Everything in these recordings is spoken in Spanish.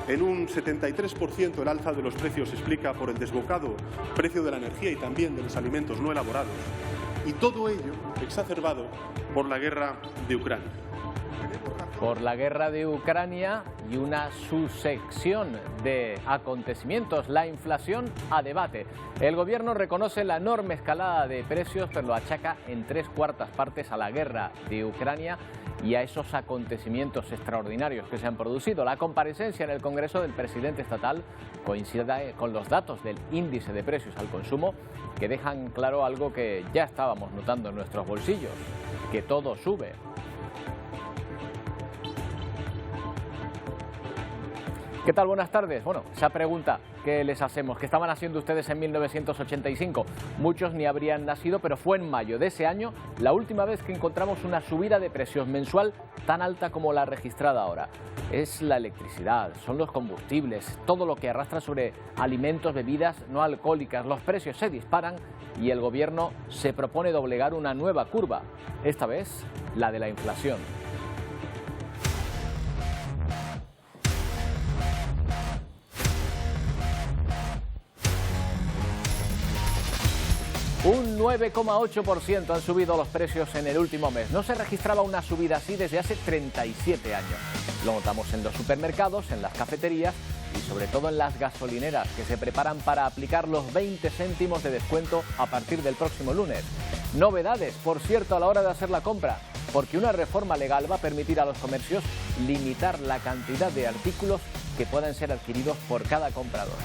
En un 73% el alza de los precios se explica por el desbocado precio de la energía y también de los alimentos no elaborados. Y todo ello exacerbado por la guerra de Ucrania. Por la guerra de Ucrania y una sucesión de acontecimientos, la inflación a debate. El gobierno reconoce la enorme escalada de precios, pero lo achaca en 3/4 partes a la guerra de Ucrania y a esos acontecimientos extraordinarios que se han producido. La comparecencia en el Congreso del presidente estatal coincide con los datos del índice de precios al consumo que dejan claro algo que ya estábamos notando en nuestros bolsillos, que todo sube. ¿Qué tal? Buenas tardes. Bueno, esa pregunta que les hacemos, ¿qué estaban haciendo ustedes en 1985? Muchos ni habrían nacido, pero fue en mayo de ese año la última vez que encontramos una subida de precios mensual tan alta como la registrada ahora. Es la electricidad, son los combustibles, todo lo que arrastra sobre alimentos, bebidas no alcohólicas. Los precios se disparan y el gobierno se propone doblegar una nueva curva, esta vez la de la inflación. Un 9,8% han subido los precios en el último mes. No se registraba una subida así desde hace 37 años. Lo notamos en los supermercados, en las cafeterías y sobre todo en las gasolineras, que se preparan para aplicar los 20 céntimos de descuento a partir del próximo lunes. Novedades, por cierto, a la hora de hacer la compra, porque una reforma legal va a permitir a los comercios limitar la cantidad de artículos que puedan ser adquiridos por cada comprador.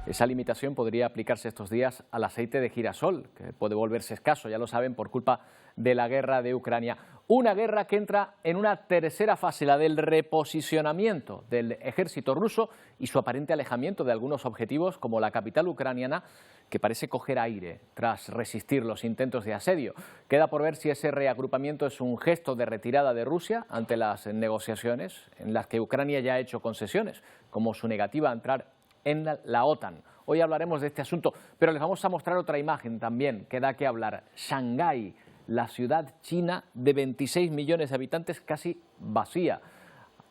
Esa limitación podría aplicarse estos días al aceite de girasol, que puede volverse escaso, ya lo saben, por culpa de la guerra de Ucrania. Una guerra que entra en una tercera fase, la del reposicionamiento del ejército ruso y su aparente alejamiento de algunos objetivos, como la capital ucraniana, que parece coger aire tras resistir los intentos de asedio. Queda por ver si ese reagrupamiento es un gesto de retirada de Rusia ante las negociaciones en las que Ucrania ya ha hecho concesiones, como su negativa a entrar en la OTAN. Hoy hablaremos de este asunto, pero les vamos a mostrar otra imagen también que da que hablar. Shanghái, la ciudad china de 26 millones de habitantes, casi vacía.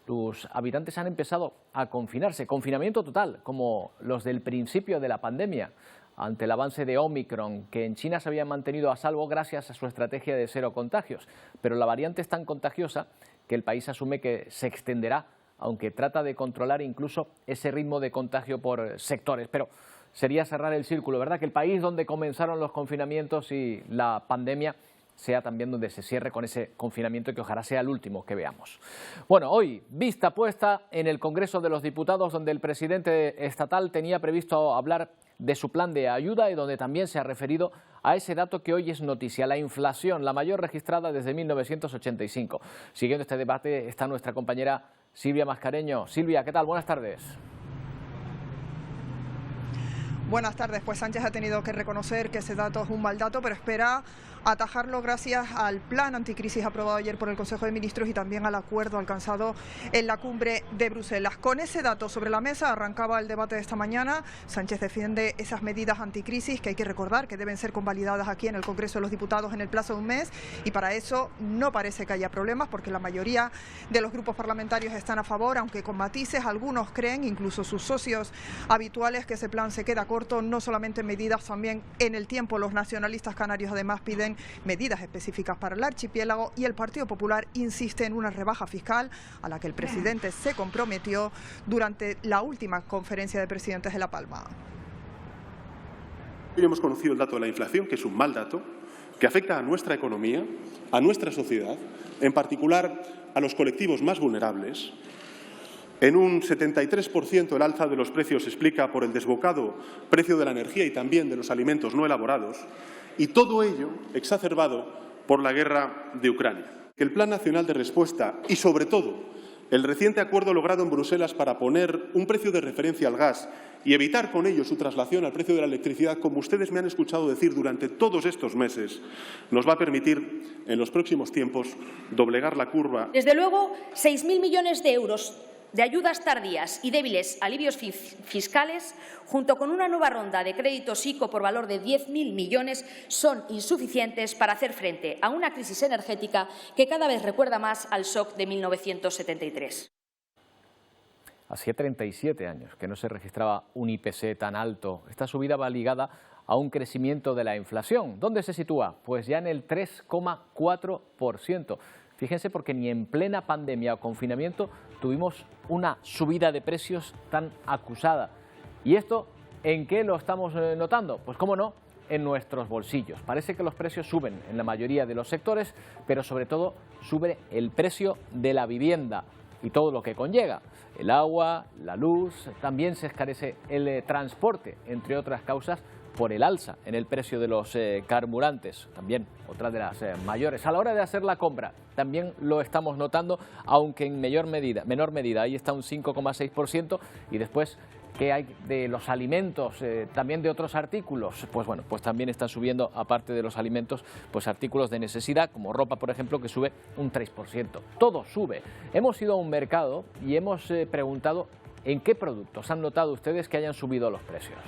Los habitantes han empezado a confinarse, confinamiento total, como los del principio de la pandemia, ante el avance de Omicron, que en China se había mantenido a salvo gracias a su estrategia de cero contagios. Pero la variante es tan contagiosa que el país asume que se extenderá, aunque trata de controlar incluso ese ritmo de contagio por sectores. Pero sería cerrar el círculo, ¿verdad? Que el país donde comenzaron los confinamientos y la pandemia sea también donde se cierre con ese confinamiento, que ojalá sea el último que veamos. Bueno, hoy vista puesta en el Congreso de los Diputados, donde el presidente estatal tenía previsto hablar de su plan de ayuda y donde también se ha referido a ese dato que hoy es noticia, la inflación, la mayor registrada desde 1985. Siguiendo este debate está nuestra compañera Silvia Mascareño. Silvia, ¿qué tal? Buenas tardes. Buenas tardes. Pues Sánchez ha tenido que reconocer que ese dato es un mal dato, pero espera atajarlo gracias al plan anticrisis aprobado ayer por el Consejo de Ministros y también al acuerdo alcanzado en la cumbre de Bruselas. Con ese dato sobre la mesa arrancaba el debate de esta mañana. Sánchez defiende esas medidas anticrisis que hay que recordar que deben ser convalidadas aquí en el Congreso de los Diputados en el plazo de un mes, y para eso no parece que haya problemas porque la mayoría de los grupos parlamentarios están a favor, aunque con matices. Algunos creen, incluso sus socios habituales, que ese plan se queda corto, no solamente en medidas, también en el tiempo. Los nacionalistas canarios además piden medidas específicas para el archipiélago y el Partido Popular insiste en una rebaja fiscal a la que el presidente se comprometió durante la última conferencia de presidentes de La Palma. Hoy hemos conocido el dato de la inflación, que es un mal dato, que afecta a nuestra economía, a nuestra sociedad, en particular a los colectivos más vulnerables. En un 73% el alza de los precios se explica por el desbocado precio de la energía y también de los alimentos no elaborados, y todo ello exacerbado por la guerra de Ucrania. El Plan Nacional de Respuesta y, sobre todo, el reciente acuerdo logrado en Bruselas para poner un precio de referencia al gas y evitar con ello su traslación al precio de la electricidad, como ustedes me han escuchado decir durante todos estos meses, nos va a permitir en los próximos tiempos doblegar la curva. Desde luego, 6.000 millones de euros de ayudas tardías y débiles alivios fiscales, junto con una nueva ronda de créditos ICO por valor de 10.000 millones, son insuficientes para hacer frente a una crisis energética que cada vez recuerda más al shock de 1973. Hacía 37 años que no se registraba un IPC tan alto. Esta subida va ligada a un crecimiento de la inflación. ¿Dónde se sitúa? Pues ya en el 3,4%. Fíjense, porque ni en plena pandemia o confinamiento tuvimos una subida de precios tan acusada. ¿Y esto en qué lo estamos notando? Pues cómo no, en nuestros bolsillos. Parece que los precios suben en la mayoría de los sectores, pero sobre todo sube el precio de la vivienda y todo lo que conlleva. El agua, la luz, también se encarece el transporte, entre otras causas, por el alza en el precio de los carburantes, también otra de las mayores. A la hora de hacer la compra también lo estamos notando, aunque en menor medida, ahí está un 5,6%. Y después, ¿qué hay de los alimentos, también de otros artículos? Pues bueno, pues también están subiendo, aparte de los alimentos, pues artículos de necesidad, como ropa, por ejemplo, que sube un 3%. Todo sube. Hemos ido a un mercado y hemos preguntado en qué productos han notado ustedes que hayan subido los precios.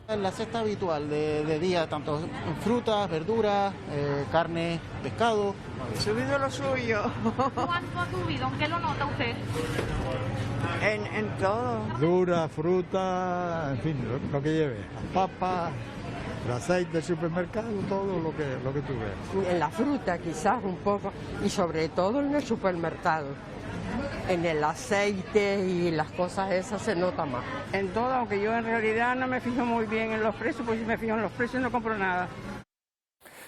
La cesta habitual de día, tanto frutas, verduras, carne, pescado. Subido lo suyo. ¿Cuánto ha subido? ¿En qué lo nota usted? En todo. Verdura, fruta, en fin, lo que lleve. Papa, el aceite del supermercado, todo lo que tú ves. En la fruta quizás un poco, y sobre todo en el supermercado. En el aceite y las cosas esas se nota más. En todo, aunque yo en realidad no me fijo muy bien en los precios, pues si me fijo en los precios no compro nada.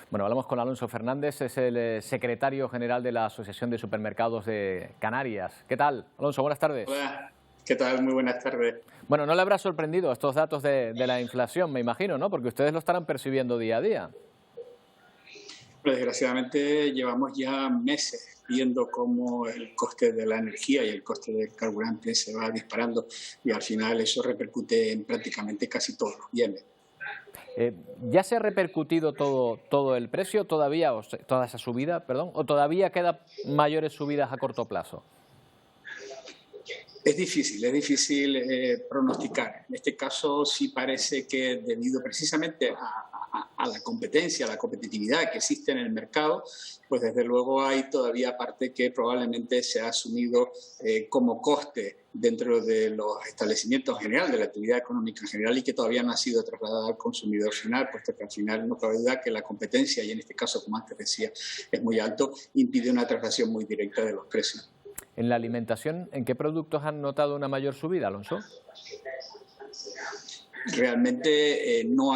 Bueno, hablamos con Alonso Fernández, es el secretario general de la Asociación de Supermercados de Canarias. ¿Qué tal, Alonso? Buenas tardes. Hola, ¿qué tal? Muy buenas tardes. Bueno, no le habrá sorprendido estos datos de la inflación, me imagino, ¿no? Porque ustedes lo estarán percibiendo día a día. Pero desgraciadamente llevamos ya meses viendo cómo el coste de la energía y el coste del carburante se va disparando y al final eso repercute en prácticamente casi todos los bienes. ¿Ya se ha repercutido todo el precio todavía, o toda esa subida, perdón, o todavía quedan mayores subidas a corto plazo? Es difícil pronosticar. En este caso sí parece que debido precisamente a la competencia, a la competitividad que existe en el mercado, pues desde luego hay todavía parte que probablemente se ha asumido como coste dentro de los establecimientos en general, de la actividad económica en general, y que todavía no ha sido trasladada al consumidor final, puesto que al final no cabe duda que la competencia, y en este caso, como antes decía, es muy alto, impide una traslación muy directa de los precios. En la alimentación, ¿en qué productos han notado una mayor subida, Alonso? Realmente no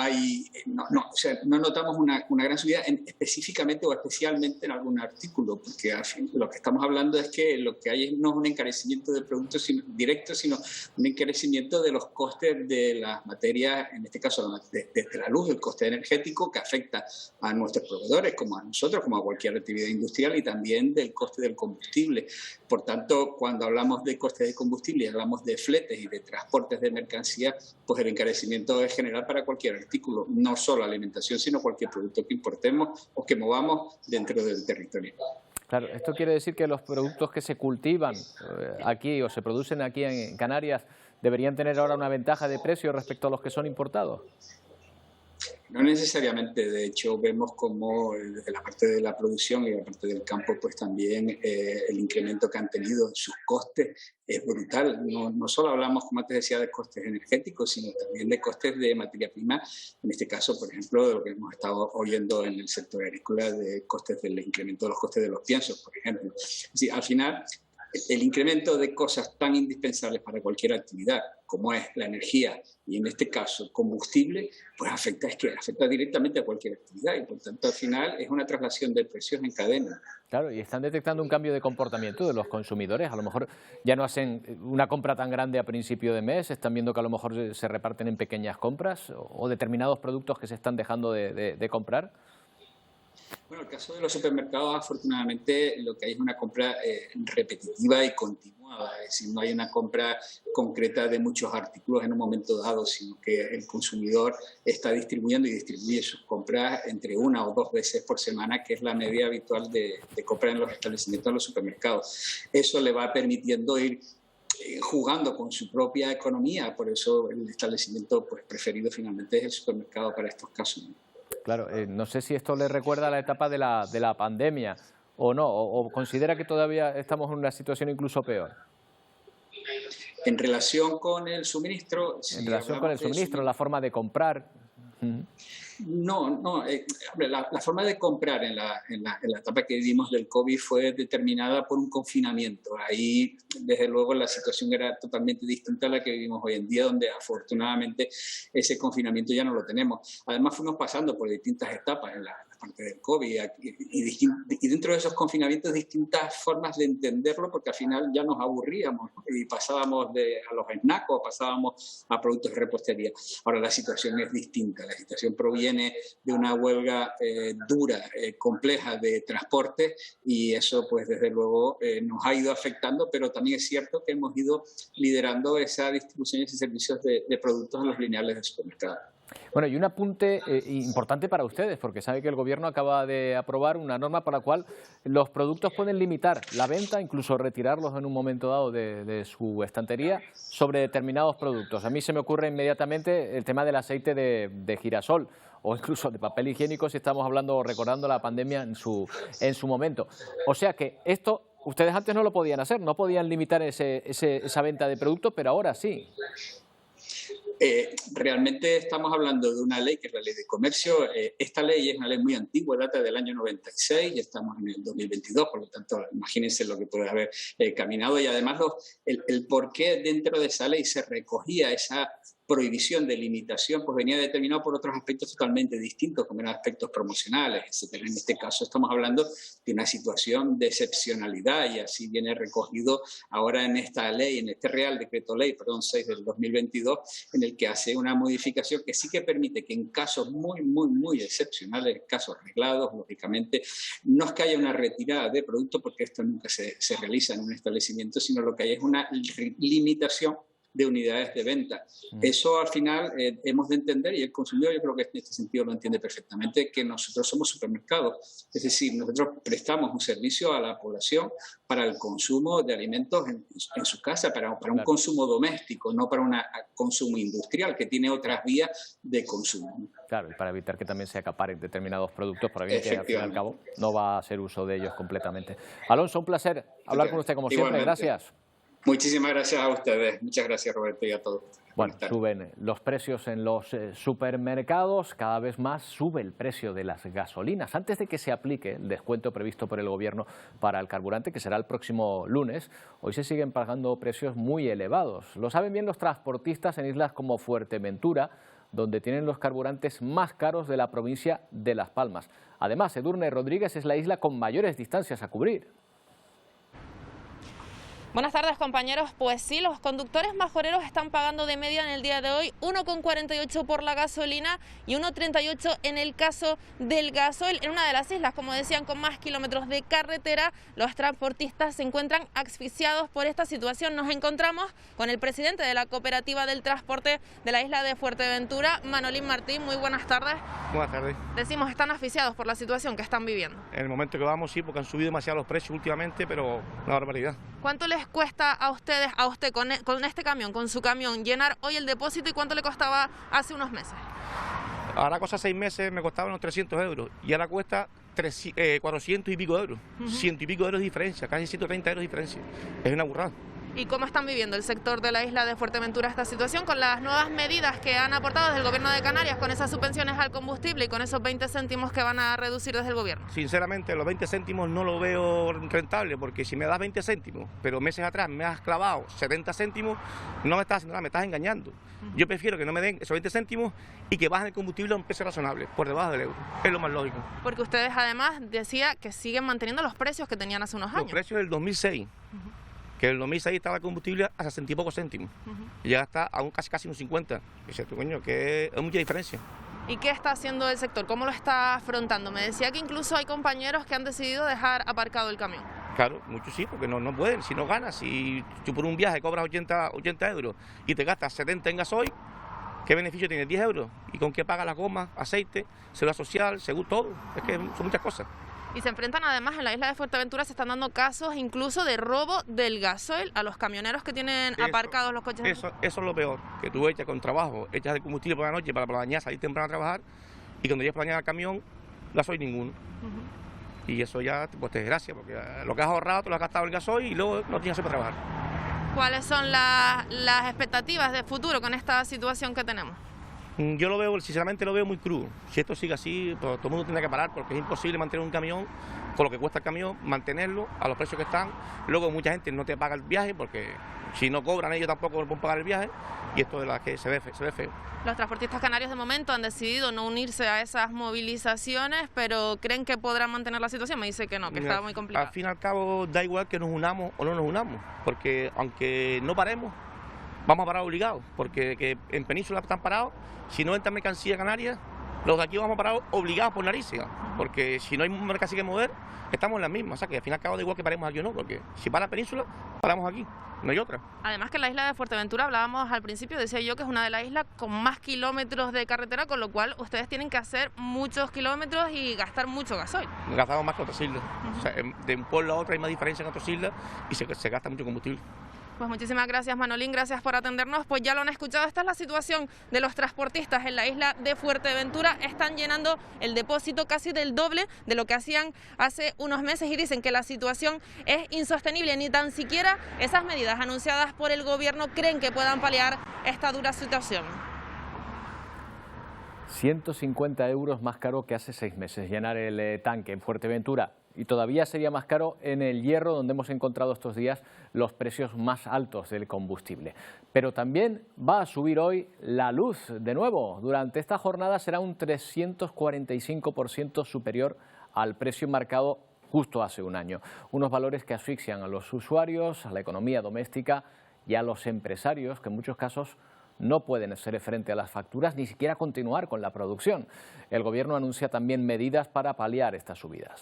notamos una gran subida específicamente o especialmente en algún artículo, porque al fin, lo que estamos hablando es que lo que hay no es un encarecimiento de productos directos, sino un encarecimiento de los costes de las materias, en este caso desde la luz, el coste energético que afecta a nuestros proveedores, como a nosotros, como a cualquier actividad industrial, y también del coste del combustible. Por tanto, cuando hablamos de costes de combustible y hablamos de fletes y de transportes de mercancías, pues el encarecimiento es general para cualquier artículo, no solo alimentación, sino cualquier producto que importemos o que movamos dentro del territorio. Claro, esto quiere decir que los productos que se cultivan aquí o se producen aquí en Canarias deberían tener ahora una ventaja de precio respecto a los que son importados. No necesariamente, de hecho vemos como desde la parte de la producción y la parte del campo pues también el incremento que han tenido en sus costes es brutal. No solo hablamos, como antes decía, de costes energéticos, sino también de costes de materia prima, en este caso, por ejemplo, de lo que hemos estado oyendo en el sector agrícola, de costes del incremento de los costes de los piensos, por ejemplo. Sí, al final, el incremento de cosas tan indispensables para cualquier actividad, como es la energía y en este caso el combustible, pues afecta directamente a cualquier actividad y por tanto al final es una traslación de precios en cadena. Claro, y están detectando un cambio de comportamiento de los consumidores. A lo mejor ya no hacen una compra tan grande a principio de mes, están viendo que a lo mejor se reparten en pequeñas compras o determinados productos que se están dejando de comprar. Bueno, en el caso de los supermercados, afortunadamente, lo que hay es una compra repetitiva y continua Es decir, no hay una compra concreta de muchos artículos en un momento dado, sino que el consumidor está distribuyendo y distribuye sus compras entre 1 o 2 veces por semana, que es la media habitual de compra en los establecimientos, en los supermercados. Eso le va permitiendo ir jugando con su propia economía, por eso el establecimiento pues preferido finalmente es el supermercado para estos casos. Claro, no sé si esto le recuerda a la etapa de la pandemia o no, o considera que todavía estamos en una situación incluso peor. En relación con el suministro... En relación con el suministro, la forma de comprar... No, la forma de comprar en la etapa que vivimos del COVID fue determinada por un confinamiento. Ahí, desde luego, la situación era totalmente distinta a la que vivimos hoy en día, donde afortunadamente ese confinamiento ya no lo tenemos. Además, fuimos pasando por distintas etapas en la parte del COVID y dentro de esos confinamientos distintas formas de entenderlo, porque al final ya nos aburríamos, ¿no? Y pasábamos a los snacks, pasábamos a productos de repostería. Ahora la situación es distinta, la situación proviene de una huelga dura, compleja de transporte, y eso pues desde luego nos ha ido afectando, pero también es cierto que hemos ido liderando esa distribución y esos servicios de productos en los lineales del supermercado. Bueno, y un apunte importante para ustedes, porque sabe que el Gobierno acaba de aprobar una norma por la cual los productos pueden limitar la venta, incluso retirarlos en un momento dado de su estantería sobre determinados productos. A mí se me ocurre inmediatamente el tema del aceite de girasol o incluso de papel higiénico si estamos hablando, recordando la pandemia en su momento. O sea que esto ustedes antes no lo podían hacer, no podían limitar esa venta de productos, pero ahora sí. Realmente estamos hablando de una ley que es la Ley de Comercio. Esta ley es una ley muy antigua, data del año 96 y estamos en el 2022, por lo tanto imagínense lo que puede haber caminado, y además el por qué dentro de esa ley se recogía esa prohibición de limitación, pues venía determinado por otros aspectos totalmente distintos, como eran aspectos promocionales, etc. En este caso estamos hablando de una situación de excepcionalidad y así viene recogido ahora en esta ley, en este Real Decreto Ley, 6 del 2022, en el que hace una modificación que sí que permite que en casos muy excepcionales, casos arreglados, lógicamente, no es que haya una retirada de producto, porque esto nunca se realiza en un establecimiento, sino lo que hay es una limitación de unidades de venta. Eso al final hemos de entender, y el consumidor yo creo que en este sentido lo entiende perfectamente, que nosotros somos supermercados, es decir, nosotros prestamos un servicio a la población para el consumo de alimentos en su casa, para un consumo doméstico, no para un consumo industrial que tiene otras vías de consumo. Claro, y para evitar que también se acaparen determinados productos, para bien que al fin y al cabo no va a hacer uso de ellos completamente. Alonso, un placer hablar con usted como siempre, gracias. Muchísimas gracias a ustedes. Muchas gracias, Roberto, y a todos. Bueno, suben los precios en los supermercados, cada vez más sube el precio de las gasolinas. Antes de que se aplique el descuento previsto por el Gobierno para el carburante, que será el próximo lunes, hoy se siguen pagando precios muy elevados. Lo saben bien los transportistas en islas como Fuerteventura, donde tienen los carburantes más caros de la provincia de Las Palmas. Además, Edurne Rodríguez es la isla con mayores distancias a cubrir. Buenas tardes, compañeros. Pues sí, los conductores majoreros están pagando de media en el día de hoy 1,48 por la gasolina y 1,38 en el caso del gasoil. En una de las islas, como decían, con más kilómetros de carretera, los transportistas se encuentran asfixiados por esta situación. Nos encontramos con el presidente de la Cooperativa del Transporte de la isla de Fuerteventura, Manolín Martín. Muy buenas tardes. Buenas tardes. Decimos, están asfixiados por la situación que están viviendo. En el momento que vamos, sí, porque han subido demasiado los precios últimamente, pero una barbaridad. ¿Cuánto les cuesta a usted con este camión, con su camión, llenar hoy el depósito y cuánto le costaba hace unos meses? Ahora cosa 6 meses me costaba unos 300 euros y ahora cuesta 400 y pico euros, 100 y pico euros de diferencia, casi 130 euros de diferencia. Es una burrada. ¿Y cómo están viviendo el sector de la isla de Fuerteventura esta situación con las nuevas medidas que han aportado desde el Gobierno de Canarias, con esas subvenciones al combustible y con esos 20 céntimos que van a reducir desde el Gobierno? Sinceramente, los 20 céntimos no lo veo rentable, porque si me das 20 céntimos, pero meses atrás me has clavado 70 céntimos, no me estás haciendo nada, me estás engañando. Yo prefiero que no me den esos 20 céntimos y que bajen el combustible a un precio razonable, por debajo del euro. Es lo más lógico. Porque ustedes además decía que siguen manteniendo los precios que tenían hace unos años. Los precios del 2006. Que en el 2006 estaba el combustible a 60 y pocos céntimos. Y ya está a casi unos 50. Dice, coño, que es mucha diferencia. ¿Y qué está haciendo el sector? ¿Cómo lo está afrontando? Me decía que incluso hay compañeros que han decidido dejar aparcado el camión. Claro, muchos sí, porque no pueden, si no ganas, si tú por un viaje cobras 80 euros y te gastas 70 en gasoil, ¿qué beneficio tienes? 10 euros. ¿Y con qué pagas las gomas, aceite, seguridad social, seguro, todo? Es que son muchas cosas. Y se enfrentan además en la isla de Fuerteventura, se están dando casos incluso de robo del gasoil a los camioneros que tienen aparcados los coches. Eso es lo peor, que tú echas con trabajo, echas de combustible por la noche para por la mañana salir temprano a trabajar y cuando llegas por la mañana al camión, gasoil ninguno. Y eso ya pues, te desgracia, porque lo que has ahorrado te lo has gastado en gasoil y luego no tienes para trabajar. ¿Cuáles son las expectativas de futuro con esta situación que tenemos? Yo lo veo, sinceramente lo veo muy crudo. Si esto sigue así, pues todo el mundo tendrá que parar porque es imposible mantener un camión con lo que cuesta el camión, mantenerlo a los precios que están. Luego mucha gente no te paga el viaje porque si no cobran ellos tampoco pueden pagar el viaje y esto de la que se ve feo. Los transportistas canarios de momento han decidido no unirse a esas movilizaciones, pero ¿creen que podrán mantener la situación? Me dice que no, que está muy complicado. Al fin y al cabo da igual que nos unamos o no nos unamos, porque aunque no paremos, vamos a parar obligados, porque que en Península están parados, si no entra mercancía canaria, los de aquí vamos a parar obligados por narices, porque si no hay mercancía que mover, estamos en las mismas, o sea que al fin y al cabo da igual que paremos aquí o no, porque si para Península, paramos aquí, no hay otra. Además que la isla de Fuerteventura, hablábamos al principio, decía yo que es una de las islas con más kilómetros de carretera, con lo cual ustedes tienen que hacer muchos kilómetros y gastar mucho gasoil. Gastamos más que otras islas, o sea, de un pueblo a otro hay más diferencia en otras islas y se gasta mucho combustible. Pues muchísimas gracias, Manolín, gracias por atendernos. Pues ya lo han escuchado, esta es la situación de los transportistas en la isla de Fuerteventura. Están llenando el depósito casi del doble de lo que hacían hace unos meses y dicen que la situación es insostenible. Ni tan siquiera esas medidas anunciadas por el gobierno creen que puedan paliar esta dura situación. 150 euros más caro que hace 6 meses llenar el tanque en Fuerteventura. Y todavía sería más caro en el Hierro, donde hemos encontrado estos días los precios más altos del combustible. Pero también va a subir hoy la luz de nuevo. Durante esta jornada será un 345% superior al precio marcado justo hace un año. Unos valores que asfixian a los usuarios, a la economía doméstica y a los empresarios, que en muchos casos no pueden hacer frente a las facturas ni siquiera continuar con la producción. El Gobierno anuncia también medidas para paliar estas subidas.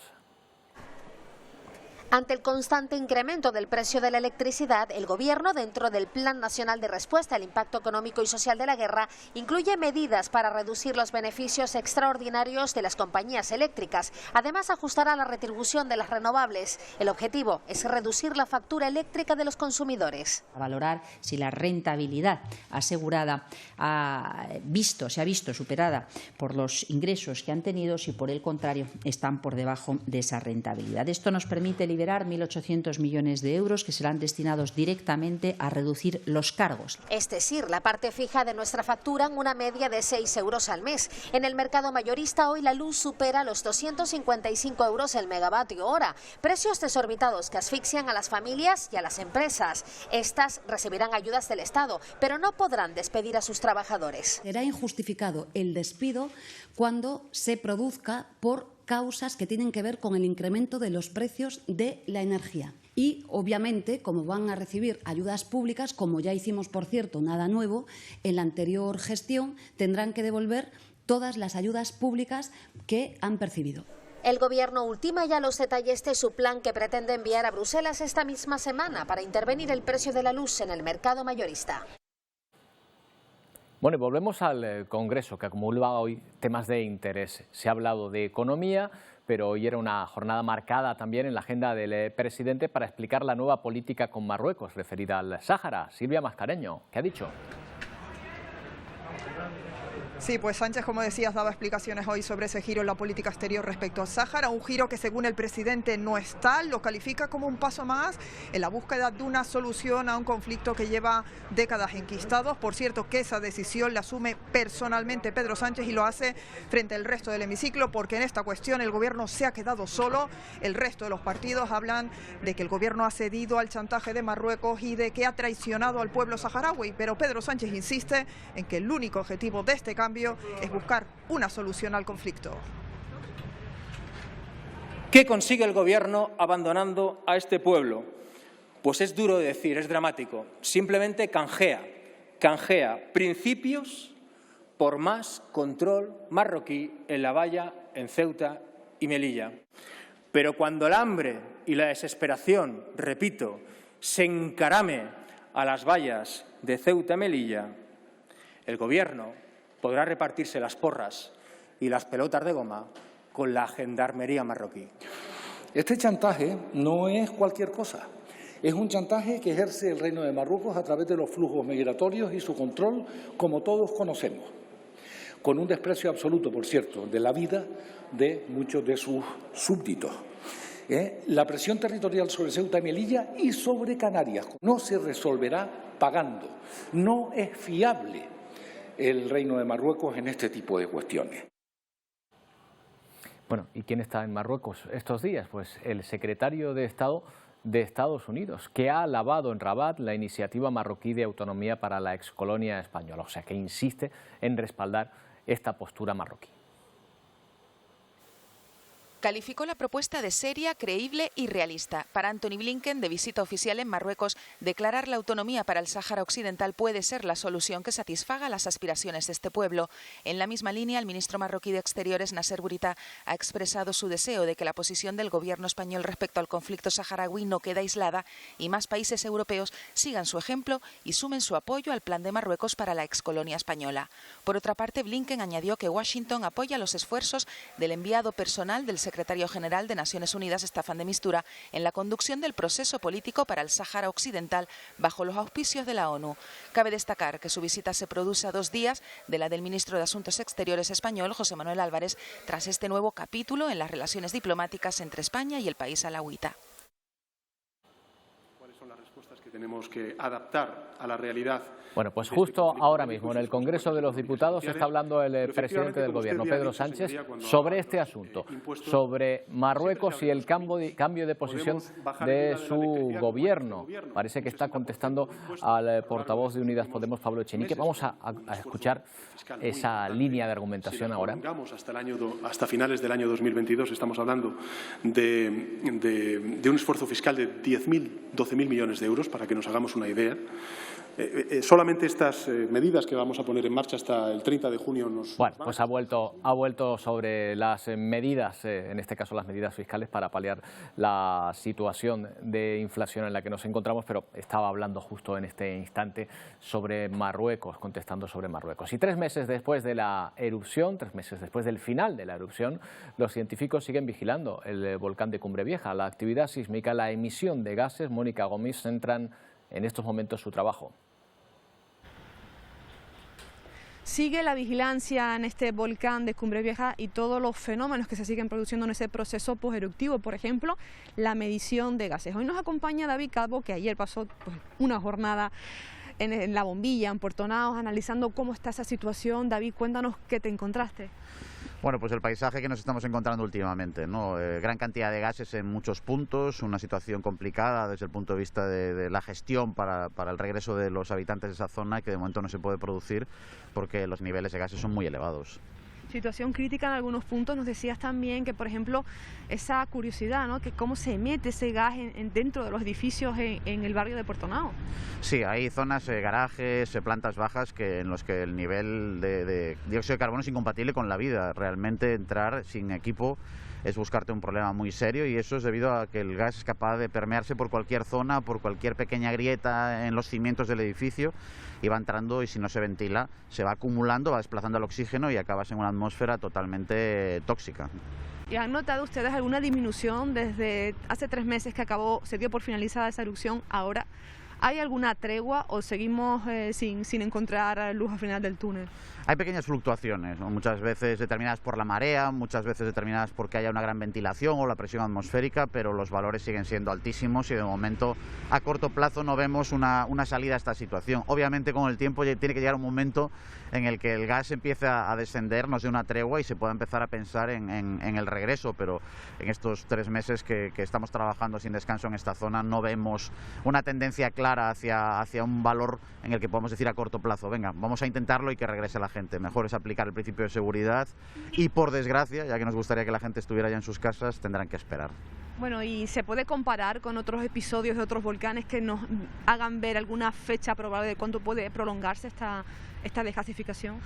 Ante el constante incremento del precio de la electricidad, el Gobierno, dentro del Plan Nacional de Respuesta al Impacto Económico y Social de la Guerra, incluye medidas para reducir los beneficios extraordinarios de las compañías eléctricas. Además, ajustará la retribución de las renovables. El objetivo es reducir la factura eléctrica de los consumidores. A valorar si la rentabilidad asegurada se ha visto superada por los ingresos que han tenido, si por el contrario están por debajo de esa rentabilidad. Esto nos permite liberar 1.800 millones de euros que serán destinados directamente a reducir los cargos. Es decir, la parte fija de nuestra factura en una media de 6 euros al mes. En el mercado mayorista hoy la luz supera los 255 euros el megavatio hora. Precios desorbitados que asfixian a las familias y a las empresas. Estas recibirán ayudas del Estado, pero no podrán despedir a sus trabajadores. Será injustificado el despido cuando se produzca por causas que tienen que ver con el incremento de los precios de la energía. Y, obviamente, como van a recibir ayudas públicas, como ya hicimos, por cierto, nada nuevo, en la anterior gestión tendrán que devolver todas las ayudas públicas que han percibido. El Gobierno ultima ya los detalles de su plan que pretende enviar a Bruselas esta misma semana para intervenir el precio de la luz en el mercado mayorista. Bueno, y volvemos al Congreso, que acumula hoy temas de interés. Se ha hablado de economía, pero hoy era una jornada marcada también en la agenda del presidente para explicar la nueva política con Marruecos referida al Sáhara. Silvia Mascareño, ¿qué ha dicho? Sí, pues Sánchez, como decías, daba explicaciones hoy sobre ese giro en la política exterior respecto al Sáhara, un giro que según el presidente no es tal, lo califica como un paso más en la búsqueda de una solución a un conflicto que lleva décadas enquistados. Por cierto, que esa decisión la asume personalmente Pedro Sánchez y lo hace frente al resto del hemiciclo, porque en esta cuestión el gobierno se ha quedado solo. El resto de los partidos hablan de que el gobierno ha cedido al chantaje de Marruecos y de que ha traicionado al pueblo saharaui, pero Pedro Sánchez insiste en que el único objetivo de este cambio es buscar una solución al conflicto. ¿Qué consigue el gobierno abandonando a este pueblo? Pues es duro de decir, es dramático. Simplemente canjea principios por más control marroquí en La Valla, en Ceuta y Melilla. Pero cuando el hambre y la desesperación, repito, se encarame a las vallas de Ceuta y Melilla, el Gobierno podrá repartirse las porras y las pelotas de goma con la gendarmería marroquí. Este chantaje no es cualquier cosa. Es un chantaje que ejerce el Reino de Marruecos a través de los flujos migratorios y su control, como todos conocemos, con un desprecio absoluto, por cierto, de la vida de muchos de sus súbditos. La presión territorial sobre Ceuta y Melilla y sobre Canarias no se resolverá pagando. No es fiable el Reino de Marruecos en este tipo de cuestiones. Bueno, ¿y quién está en Marruecos estos días? Pues el secretario de Estado de Estados Unidos, que ha alabado en Rabat la iniciativa marroquí de autonomía para la excolonia española, o sea, que insiste en respaldar esta postura marroquí. Calificó la propuesta de seria, creíble y realista. Para Antony Blinken, de visita oficial en Marruecos, declarar la autonomía para el Sáhara Occidental puede ser la solución que satisfaga las aspiraciones de este pueblo. En la misma línea, el ministro marroquí de Exteriores, Nasser Bourita, ha expresado su deseo de que la posición del gobierno español respecto al conflicto saharaui no quede aislada y más países europeos sigan su ejemplo y sumen su apoyo al plan de Marruecos para la excolonia española. Por otra parte, Blinken añadió que Washington apoya los esfuerzos del enviado personal del secretario general de Naciones Unidas, Staffan de Mistura, en la conducción del proceso político para el Sáhara Occidental bajo los auspicios de la ONU. Cabe destacar que su visita se produce a 2 días de la del ministro de Asuntos Exteriores español, José Manuel Álvarez, tras este nuevo capítulo en las relaciones diplomáticas entre España y el país alauita. ¿Cuáles son las respuestas que tenemos que adaptar a la realidad? Bueno, pues justo ahora mismo en el Congreso de los Diputados está hablando el presidente del Gobierno, Pedro Sánchez, sobre este asunto, sobre Marruecos y el cambio de posición de su Gobierno. Parece que está contestando al portavoz de Unidas Podemos, Pablo Echenique. Vamos a escuchar esa línea de argumentación ahora. Hasta finales del año 2022 estamos hablando de un esfuerzo fiscal de 12.000 millones de euros, para que nos hagamos una idea. Solamente estas medidas que vamos a poner en marcha hasta el 30 de junio nos... Bueno, pues ha vuelto sobre las medidas, en este caso las medidas fiscales para paliar la situación de inflación en la que nos encontramos, pero estaba hablando justo en este instante sobre Marruecos, contestando sobre Marruecos. Y 3 meses después de la erupción, 3 meses después del final de la erupción, los científicos siguen vigilando el volcán de Cumbre Vieja, la actividad sísmica, la emisión de gases. Mónica Gómez centran en estos momentos su trabajo. Sigue la vigilancia en este volcán de Cumbre Vieja y todos los fenómenos que se siguen produciendo en ese proceso posteruptivo, por ejemplo, la medición de gases. Hoy nos acompaña David Calvo, que ayer pasó una jornada en La Bombilla, en Puerto Naos, analizando cómo está esa situación. David, cuéntanos qué te encontraste. Bueno, pues el paisaje que nos estamos encontrando últimamente, ¿no? Gran cantidad de gases en muchos puntos, una situación complicada desde el punto de vista de la gestión para el regreso de los habitantes de esa zona, que de momento no se puede producir porque los niveles de gases son muy elevados. Situación crítica en algunos puntos. Nos decías también que, por ejemplo, esa curiosidad, ¿no?, que cómo se mete ese gas dentro de los edificios en el barrio de Puerto Naos. Sí, hay zonas, garajes, plantas bajas en los que el nivel de dióxido de carbono es incompatible con la vida. Realmente entrar sin equipo es buscarte un problema muy serio, y eso es debido a que el gas es capaz de permearse por cualquier zona, por cualquier pequeña grieta en los cimientos del edificio, y va entrando, y si no se ventila se va acumulando, va desplazando el oxígeno y acabas en una atmósfera totalmente tóxica. ¿Y han notado ustedes alguna disminución desde hace 3 meses que se dio por finalizada esa erupción? Ahora, ¿hay alguna tregua o seguimos sin encontrar luz al final del túnel? Hay pequeñas fluctuaciones, ¿no? Muchas veces determinadas por la marea, muchas veces determinadas porque haya una gran ventilación o la presión atmosférica, pero los valores siguen siendo altísimos y de momento a corto plazo no vemos una salida a esta situación. Obviamente con el tiempo tiene que llegar un momento en el que el gas empiece a descender, nos dé una tregua y se pueda empezar a pensar en el regreso, pero en estos 3 meses que estamos trabajando sin descanso en esta zona no vemos una tendencia clara hacia un valor en el que podamos decir a corto plazo, venga, vamos a intentarlo y que regrese la gente. Mejor es aplicar el principio de seguridad y, por desgracia, ya que nos gustaría que la gente estuviera ya en sus casas, tendrán que esperar. Bueno, ¿y se puede comparar con otros episodios de otros volcanes que nos hagan ver alguna fecha probable de cuándo puede prolongarse esta desgasificación?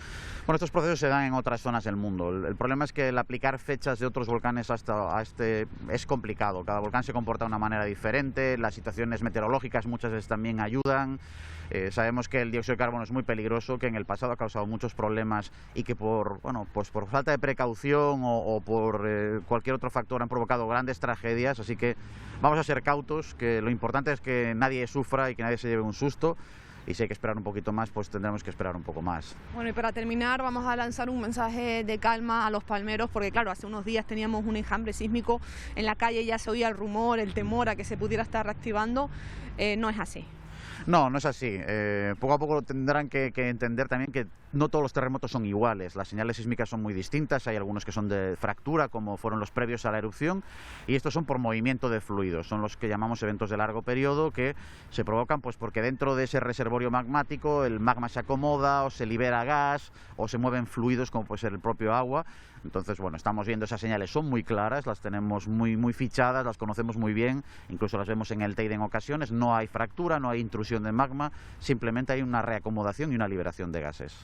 Bueno, estos procesos se dan en otras zonas del mundo. El problema es que el aplicar fechas de otros volcanes a este es complicado. Cada volcán se comporta de una manera diferente, las situaciones meteorológicas muchas veces también ayudan. Sabemos que el dióxido de carbono es muy peligroso, que en el pasado ha causado muchos problemas y que por falta de precaución o por cualquier otro factor han provocado grandes tragedias. Así que vamos a ser cautos, que lo importante es que nadie sufra y que nadie se lleve un susto. Y si hay que esperar un poquito más, pues tendremos que esperar un poco más. Bueno, y para terminar vamos a lanzar un mensaje de calma a los palmeros, porque claro, hace unos días teníamos un enjambre sísmico en la calle, ya se oía el rumor, el temor a que se pudiera estar reactivando. No es así. No, no es así. Poco a poco tendrán que entender también que no todos los terremotos son iguales. Las señales sísmicas son muy distintas. Hay algunos que son de fractura, como fueron los previos a la erupción, y estos son por movimiento de fluidos. Son los que llamamos eventos de largo periodo, que se provocan pues porque dentro de ese reservorio magmático el magma se acomoda o se libera gas o se mueven fluidos como puede ser el propio agua. Entonces, bueno, estamos viendo esas señales, son muy claras, las tenemos muy fichadas, las conocemos muy bien, incluso las vemos en el Teide en ocasiones. No hay fractura, no hay intrusión de magma, simplemente hay una reacomodación y una liberación de gases.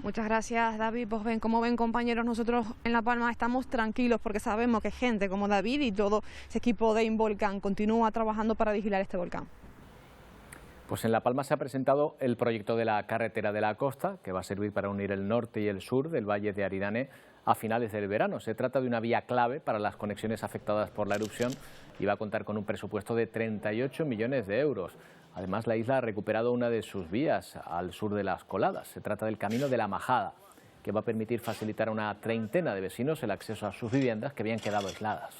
Muchas gracias, David. Pues ven, como ven, compañeros, nosotros en La Palma estamos tranquilos porque sabemos que gente como David y todo ese equipo de Involcan continúa trabajando para vigilar este volcán. Pues en La Palma se ha presentado el proyecto de la carretera de la costa, que va a servir para unir el norte y el sur del valle de Aridane a finales del verano. Se trata de una vía clave para las conexiones afectadas por la erupción y va a contar con un presupuesto de 38 millones de euros. Además, la isla ha recuperado una de sus vías al sur de las Coladas. Se trata del Camino de la Majada, que va a permitir facilitar a una treintena de vecinos el acceso a sus viviendas que habían quedado aisladas.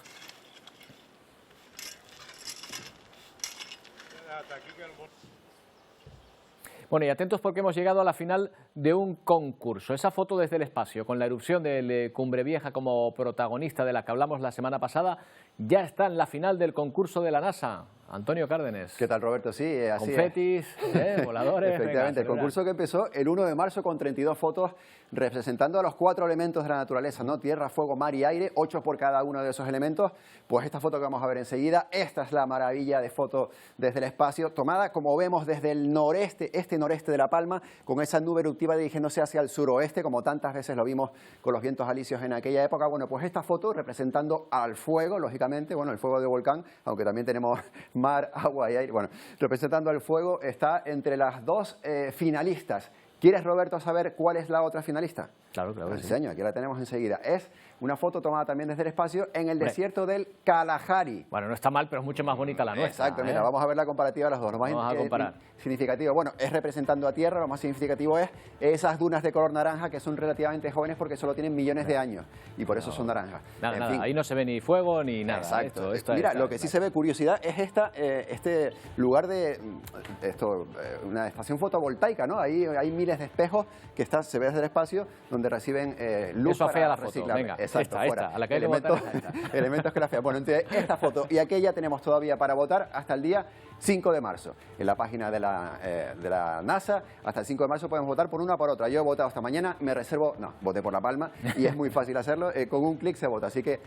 Bueno, y atentos porque hemos llegado a la final de un concurso. Esa foto desde el espacio, con la erupción de Cumbre Vieja como protagonista de la que hablamos la semana pasada, ya está en la final del concurso de la NASA. Antonio Cárdenes. ¿Qué tal, Roberto? Sí, así confetis, voladores. Efectivamente, el concurso que empezó el 1 de marzo con 32 fotos representando a los 4 elementos de la naturaleza, ¿no? Tierra, fuego, mar y aire, 8 por cada uno de esos elementos. Pues esta foto que vamos a ver enseguida, esta es la maravilla de foto desde el espacio, tomada, como vemos, desde el noreste, noreste de La Palma, con esa nube eruptiva dirigiéndose hacia el suroeste, como tantas veces lo vimos con los vientos alisios en aquella época. Bueno, pues esta foto representando al fuego, lógicamente, bueno, el fuego de volcán, aunque también tenemos mar, agua y aire. Bueno, representando al fuego, está entre las dos finalistas. ¿Quieres, Roberto, saber cuál es la otra finalista? Claro, claro. Te enseño, aquí la tenemos enseguida. Es una foto tomada también desde el espacio en el desierto del Kalahari. Bueno, no está mal, pero es mucho más bonita la nuestra. Exacto, mira, vamos a ver la comparativa de las dos. Lo más vamos a comparar. Significativo, bueno, es representando a Tierra, lo más significativo es esas dunas de color naranja que son relativamente jóvenes porque solo tienen millones de años y por eso son naranjas. Nada, ahí no se ve ni fuego ni nada. Exacto. Mira, lo que sí se ve, curiosidad, es este lugar de una estación fotovoltaica, ¿no? Ahí hay miles de espejos que se ve desde el espacio donde reciben luz. Eso afea para la foto, reciclar. venga, Exacto, esta, a la que hay que votar. Elementos que la afean. Bueno, entonces esta foto y aquella tenemos todavía para votar hasta el día 5 de marzo. En la página de la NASA, hasta el 5 de marzo podemos votar por una o por otra. Yo he votado hasta mañana, me reservo, voté por La Palma y es muy fácil hacerlo, con un clic se vota, así que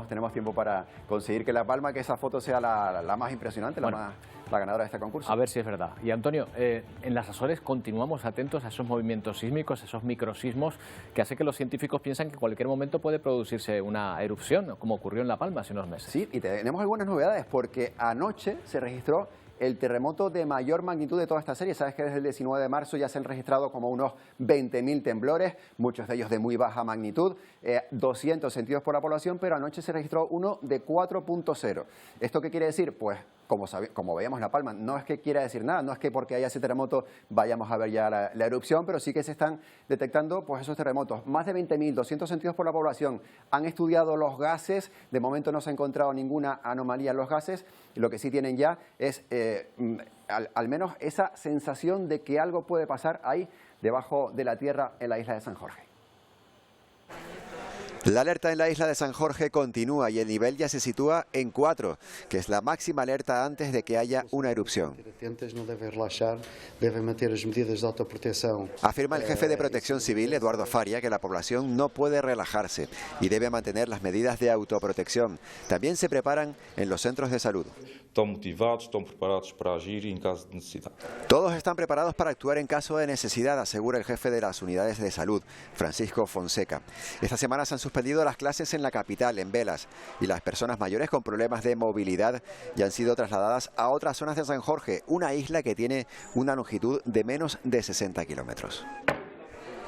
tenemos tiempo para conseguir que La Palma, que esa foto sea la más impresionante, la ganadora de este concurso. A ver si es verdad. Y Antonio, en las Azores continuamos atentos a esos movimientos sísmicos, esos microsismos que hace que los científicos piensan que en cualquier momento puede producirse una erupción, como ocurrió en La Palma hace unos meses. Sí, y tenemos algunas novedades porque anoche se registró el terremoto de mayor magnitud de toda esta serie. Sabes que desde el 19 de marzo ya se han registrado como unos 20.000 temblores, muchos de ellos de muy baja magnitud, 200 sentidos por la población, pero anoche se registró uno de 4.0. ¿Esto qué quiere decir? Pues como veíamos en La Palma, no es que quiera decir nada, no es que porque haya ese terremoto vayamos a ver ya la erupción, pero sí que se están detectando pues esos terremotos. Más de 20.000, 200 sentidos por la población. Han estudiado los gases, de momento no se ha encontrado ninguna anomalía en los gases, y lo que sí tienen ya es al menos esa sensación de que algo puede pasar ahí debajo de la tierra en la isla de San Jorge. La alerta en la isla de San Jorge continúa y el nivel ya se sitúa en 4, que es la máxima alerta antes de que haya una erupción. Afirma el jefe de Protección Civil, Eduardo Faria, que la población no puede relajarse y debe mantener las medidas de autoprotección. También se preparan en los centros de salud. estão motivados, estão preparados para agir em caso de necessidade. Todos están preparados para actuar en caso de necesidad, asegura el jefe de las unidades de salud, Francisco Fonseca. Esta semana se han suspendido las clases en la capital, en Belas, y las personas mayores con problemas de movilidad ya han sido trasladadas a otras zonas de San Jorge, una isla que tiene una longitud de menos de 60 kilómetros.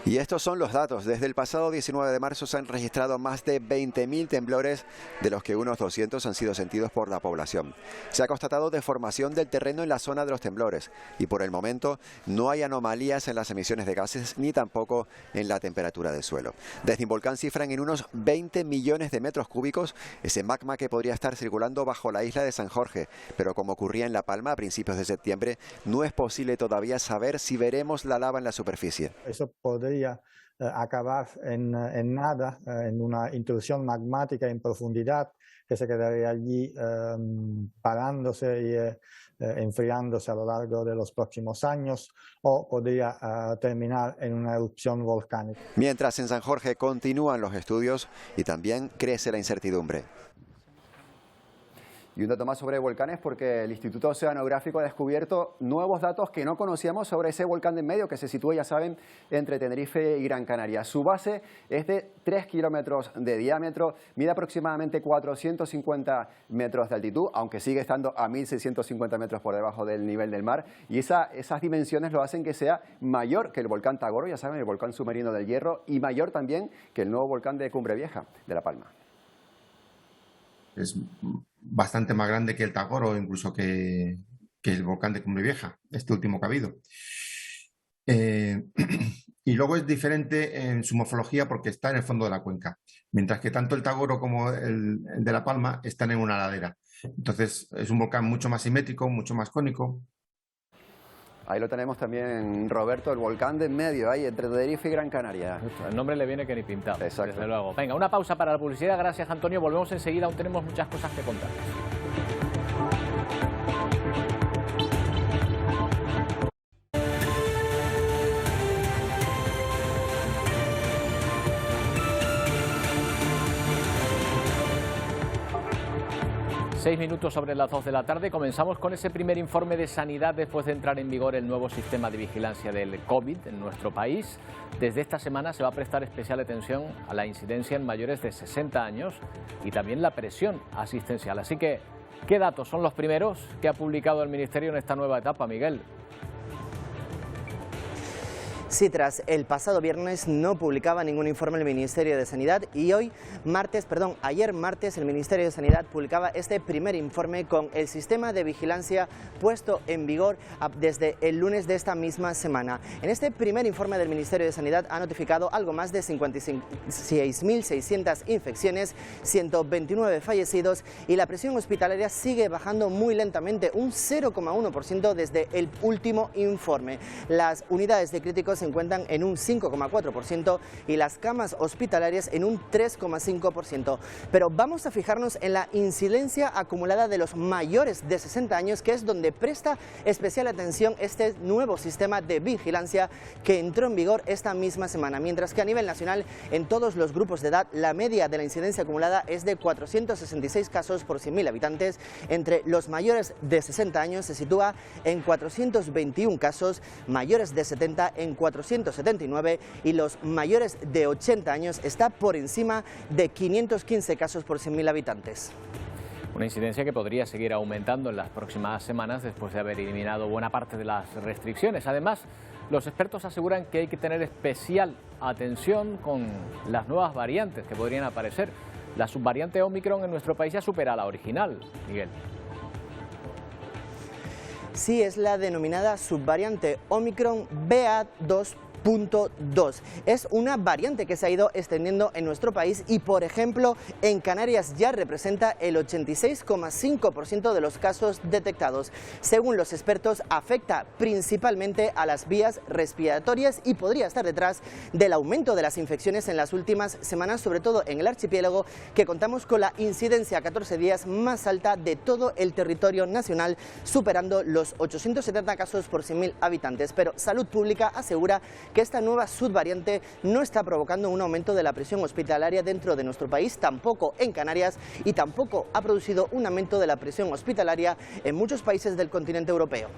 Y estos son los datos. Desde el pasado 19 de marzo se han registrado más de 20.000 temblores, de los que unos 200 han sido sentidos por la población. Se ha constatado deformación del terreno en la zona de los temblores y por el momento no hay anomalías en las emisiones de gases ni tampoco en la temperatura del suelo. Desde Involcán cifran en unos 20 millones de metros cúbicos ese magma que podría estar circulando bajo la isla de San Jorge, pero como ocurría en La Palma a principios de septiembre, no es posible todavía saber si veremos la lava en la superficie. Eso podría acabar en nada, en una intrusión magmática en profundidad que se quedaría allí parándose y enfriándose a lo largo de los próximos años, o podría terminar en una erupción volcánica. Mientras en San Jorge continúan los estudios y también crece la incertidumbre. Y un dato más sobre volcanes, porque el Instituto Oceanográfico ha descubierto nuevos datos que no conocíamos sobre ese volcán de en medio que se sitúa, ya saben, entre Tenerife y Gran Canaria. Su base es de 3 kilómetros de diámetro, mide aproximadamente 450 metros de altitud, aunque sigue estando a 1.650 metros por debajo del nivel del mar. Y esas dimensiones lo hacen que sea mayor que el volcán Tagoro, ya saben, el volcán submarino del Hierro, y mayor también que el nuevo volcán de Cumbre Vieja, de La Palma. Es bastante más grande que el Tagoro, incluso que el volcán de Cumbre Vieja, este último que ha habido. Y luego es diferente en su morfología porque está en el fondo de la cuenca, mientras que tanto el Tagoro como el de La Palma están en una ladera. Entonces es un volcán mucho más simétrico, mucho más cónico. Ahí lo tenemos también, Roberto, el volcán de en medio, ahí entre Tenerife y Gran Canaria. El nombre le viene que ni pintado. Exacto. Desde luego. Venga, una pausa para la publicidad. Gracias, Antonio. Volvemos enseguida. Aún tenemos muchas cosas que contar. 6 minutos sobre las 2 de la tarde. Comenzamos con ese primer informe de sanidad después de entrar en vigor el nuevo sistema de vigilancia del COVID en nuestro país. Desde esta semana se va a prestar especial atención a la incidencia en mayores de 60 años y también la presión asistencial. Así que, ¿qué datos son los primeros que ha publicado el Ministerio en esta nueva etapa, Miguel? Sí, tras el pasado viernes no publicaba ningún informe el Ministerio de Sanidad y ayer martes el Ministerio de Sanidad publicaba este primer informe con el sistema de vigilancia puesto en vigor desde el lunes de esta misma semana. En este primer informe del Ministerio de Sanidad ha notificado algo más de 56.600 infecciones, 129 fallecidos y la presión hospitalaria sigue bajando muy lentamente, un 0,1% desde el último informe. Las unidades de críticos se encuentran en un 5,4% y las camas hospitalarias en un 3,5%. Pero vamos a fijarnos en la incidencia acumulada de los mayores de 60 años, que es donde presta especial atención este nuevo sistema de vigilancia que entró en vigor esta misma semana. Mientras que a nivel nacional, en todos los grupos de edad, la media de la incidencia acumulada es de 466 casos por 100.000 habitantes. Entre los mayores de 60 años se sitúa en 421 casos, mayores de 70 en 479 y los mayores de 80 años está por encima de 515 casos por 100.000 habitantes. Una incidencia que podría seguir aumentando en las próximas semanas después de haber eliminado buena parte de las restricciones. Además, los expertos aseguran que hay que tener especial atención con las nuevas variantes que podrían aparecer. La subvariante Omicron en nuestro país ya supera a la original, Miguel. Sí, es la denominada subvariante Omicron BA.2. Es una variante que se ha ido extendiendo en nuestro país y, por ejemplo, en Canarias ya representa el 86,5% de los casos detectados. Según los expertos, afecta principalmente a las vías respiratorias y podría estar detrás del aumento de las infecciones en las últimas semanas, sobre todo en el archipiélago, que contamos con la incidencia a 14 días más alta de todo el territorio nacional, superando los 870 casos por 100.000 habitantes. Pero Salud Pública asegura que esta nueva subvariante no está provocando un aumento de la presión hospitalaria dentro de nuestro país, tampoco en Canarias, y tampoco ha producido un aumento de la presión hospitalaria en muchos países del continente europeo.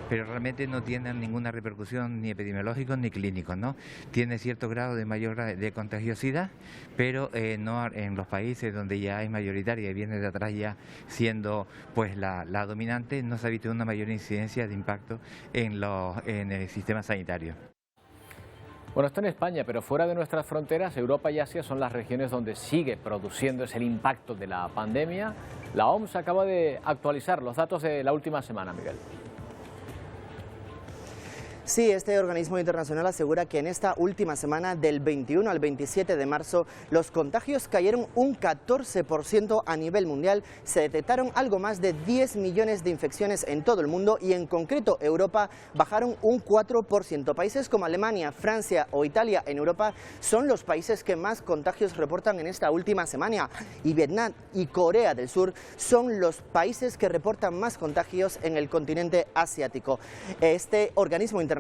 Pero realmente no tiene ninguna repercusión ni epidemiológica ni clínica, ¿no? Tiene cierto grado de mayor de contagiosidad, pero no en los países donde ya es mayoritaria y viene de atrás ya siendo pues la dominante, no se ha visto una mayor incidencia de impacto en el sistema sanitario. Bueno, esto en España, pero fuera de nuestras fronteras, Europa y Asia son las regiones donde sigue produciéndose el impacto de la pandemia. La OMS acaba de actualizar los datos de la última semana, Miguel. Sí, este organismo internacional asegura que en esta última semana, del 21 al 27 de marzo, los contagios cayeron un 14% a nivel mundial, se detectaron algo más de 10 millones de infecciones en todo el mundo y en concreto Europa bajaron un 4%. Países como Alemania, Francia o Italia en Europa son los países que más contagios reportan en esta última semana, y Vietnam y Corea del Sur son los países que reportan más contagios en el continente asiático. Este organismo internacional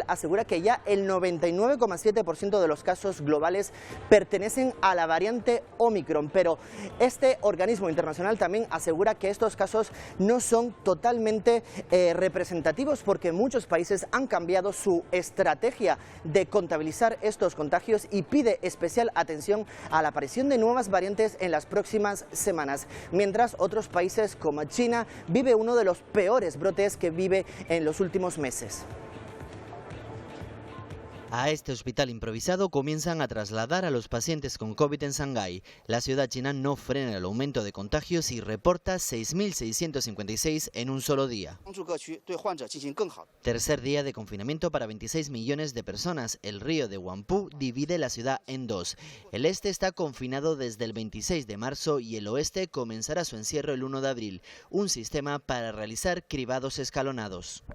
asegura que ya el 99,7% de los casos globales pertenecen a la variante Omicron, pero este organismo internacional también asegura que estos casos no son totalmente representativos, porque muchos países han cambiado su estrategia de contabilizar estos contagios y pide especial atención a la aparición de nuevas variantes en las próximas semanas, mientras otros países como China vive uno de los peores brotes que vive en los últimos meses. A este hospital improvisado comienzan a trasladar a los pacientes con COVID en Shanghái. La ciudad china no frena el aumento de contagios y reporta 6.656 en un solo día. Tercer día de confinamiento para 26 millones de personas. El río de Huangpu divide la ciudad en dos. El este está confinado desde el 26 de marzo y el oeste comenzará su encierro el 1 de abril. Un sistema para realizar cribados escalonados.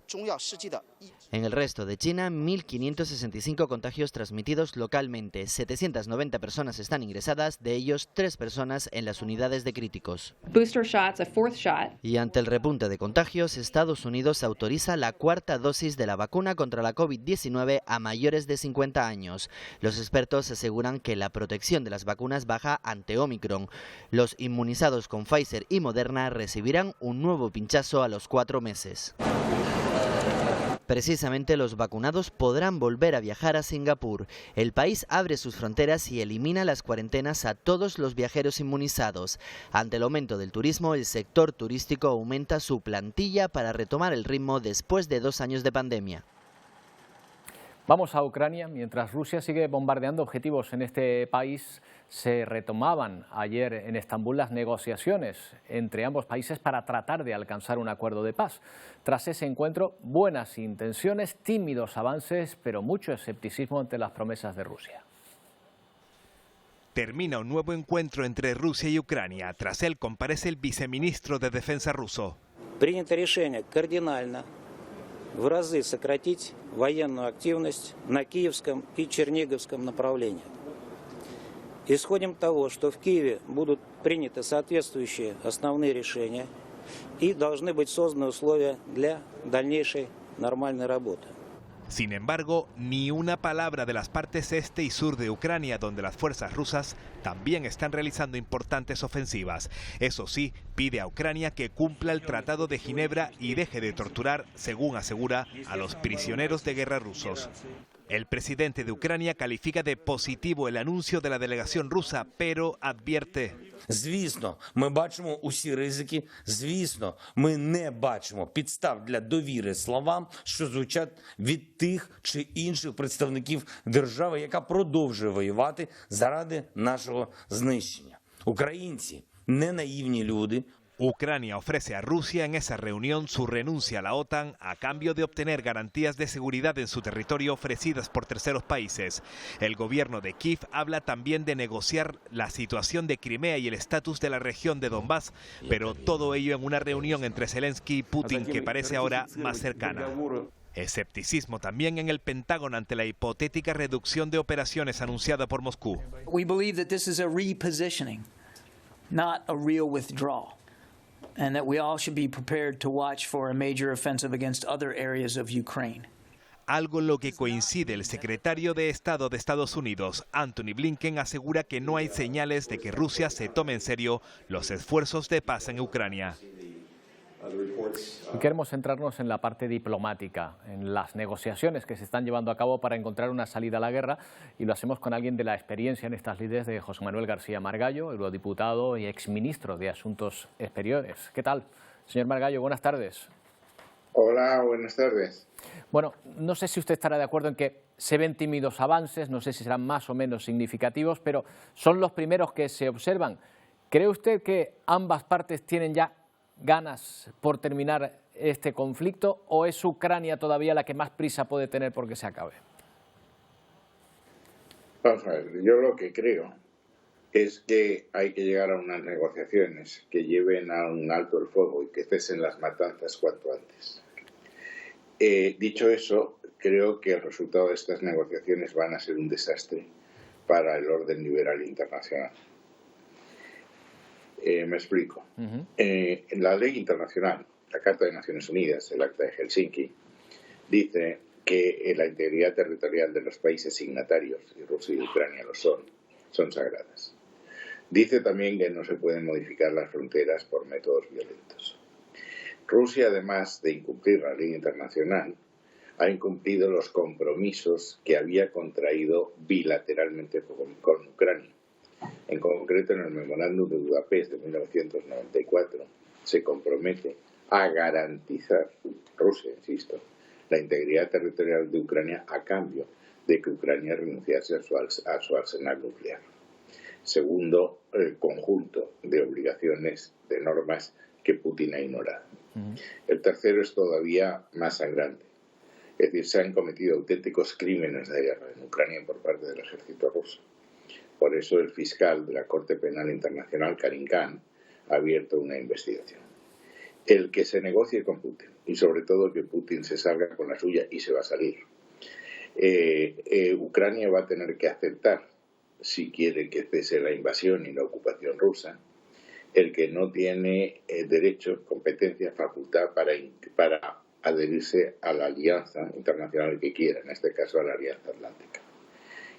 En el resto de China, 1.565 contagios transmitidos localmente. 790 personas están ingresadas, de ellos 3 personas en las unidades de críticos. Y ante el repunte de contagios, Estados Unidos autoriza la 4ª dosis de la vacuna contra la COVID-19 a mayores de 50 años. Los expertos aseguran que la protección de las vacunas baja ante Omicron. Los inmunizados con Pfizer y Moderna recibirán un nuevo pinchazo a los 4 meses. Precisamente los vacunados podrán volver a viajar a Singapur. El país abre sus fronteras y elimina las cuarentenas a todos los viajeros inmunizados. Ante el aumento del turismo, el sector turístico aumenta su plantilla para retomar el ritmo después de 2 años de pandemia. Vamos a Ucrania. Mientras Rusia sigue bombardeando objetivos en este país, se retomaban ayer en Estambul las negociaciones entre ambos países para tratar de alcanzar un acuerdo de paz. Tras ese encuentro, buenas intenciones, tímidos avances, pero mucho escepticismo ante las promesas de Rusia. Termina un nuevo encuentro entre Rusia y Ucrania. Tras él comparece el viceministro de Defensa ruso. Принято решение кардинально в разы сократить военную активность на Киевском и Черниговском направлениях. Исходим от того, что в Киеве будут приняты соответствующие основные решения и должны быть созданы условия для дальнейшей нормальной работы. Sin embargo, ni una palabra de las partes este y sur de Ucrania, donde las fuerzas rusas también están realizando importantes ofensivas. Eso sí, pide a Ucrania que cumpla el Tratado de Ginebra y deje de torturar, según asegura, a los prisioneros de guerra rusos. El presidente de Ucrania califica de positivo el anuncio de la delegación rusa, pero advierte: Звісно, ми бачимо усі ризики, звісно, ми не бачимо підстав для довіри словам, що звучать від тих чи інших представників держави, яка продовжує воювати заради нашого знищення. Українці не наївні люди. Ucrania ofrece a Rusia en esa reunión su renuncia a la OTAN a cambio de obtener garantías de seguridad en su territorio ofrecidas por terceros países. El gobierno de Kiev habla también de negociar la situación de Crimea y el estatus de la región de Donbass, pero todo ello en una reunión entre Zelensky y Putin que parece ahora más cercana. Escepticismo también en el Pentágono ante la hipotética reducción de operaciones anunciada por Moscú. We believe that this is a repositioning, not a real withdrawal. And that we all should be prepared to watch for a major offensive against other areas of Ukraine. algo en lo que coincide el secretario de Estado de Estados Unidos, Antony Blinken, asegura que no hay señales de que Rusia se tome en serio los esfuerzos de paz en Ucrania. Y queremos centrarnos en la parte diplomática, en las negociaciones que se están llevando a cabo para encontrar una salida a la guerra, y lo hacemos con alguien de la experiencia en estas lides, de José Manuel García Margallo, eurodiputado y exministro de Asuntos Exteriores. ¿Qué tal, señor Margallo? Buenas tardes. Hola, buenas tardes. Bueno, no sé si usted estará de acuerdo en que se ven tímidos avances, no sé si serán más o menos significativos, pero son los primeros que se observan. ¿Cree usted que ambas partes tienen ya ganas por terminar este conflicto, o es Ucrania todavía la que más prisa puede tener porque se acabe? Vamos a ver, yo lo que creo es que hay que llegar a unas negociaciones que lleven a un alto el fuego y que cesen las matanzas cuanto antes. Dicho eso, creo que el resultado de estas negociaciones van a ser un desastre para el orden liberal internacional. Me explico. En la ley internacional, la Carta de Naciones Unidas, el Acta de Helsinki, dice que la integridad territorial de los países signatarios, y Rusia y Ucrania lo son sagradas. Dice también que no se pueden modificar las fronteras por métodos violentos. Rusia, además de incumplir la ley internacional, ha incumplido los compromisos que había contraído bilateralmente con Ucrania. En concreto, en el Memorándum de Budapest de 1994, se compromete a garantizar, Rusia, insisto, la integridad territorial de Ucrania a cambio de que Ucrania renunciase a su arsenal nuclear. Segundo, el conjunto de obligaciones, de normas que Putin ha ignorado. El tercero es todavía más sangrante. Es decir, se han cometido auténticos crímenes de guerra en Ucrania por parte del ejército ruso. Por eso el fiscal de la Corte Penal Internacional, Karim Khan, ha abierto una investigación. El que se negocie con Putin, y sobre todo que Putin se salga con la suya, y se va a salir. Ucrania va a tener que aceptar, si quiere que cese la invasión y la ocupación rusa, el que no tiene derecho, competencia, facultad para adherirse a la alianza internacional que quiera, en este caso a la Alianza Atlántica.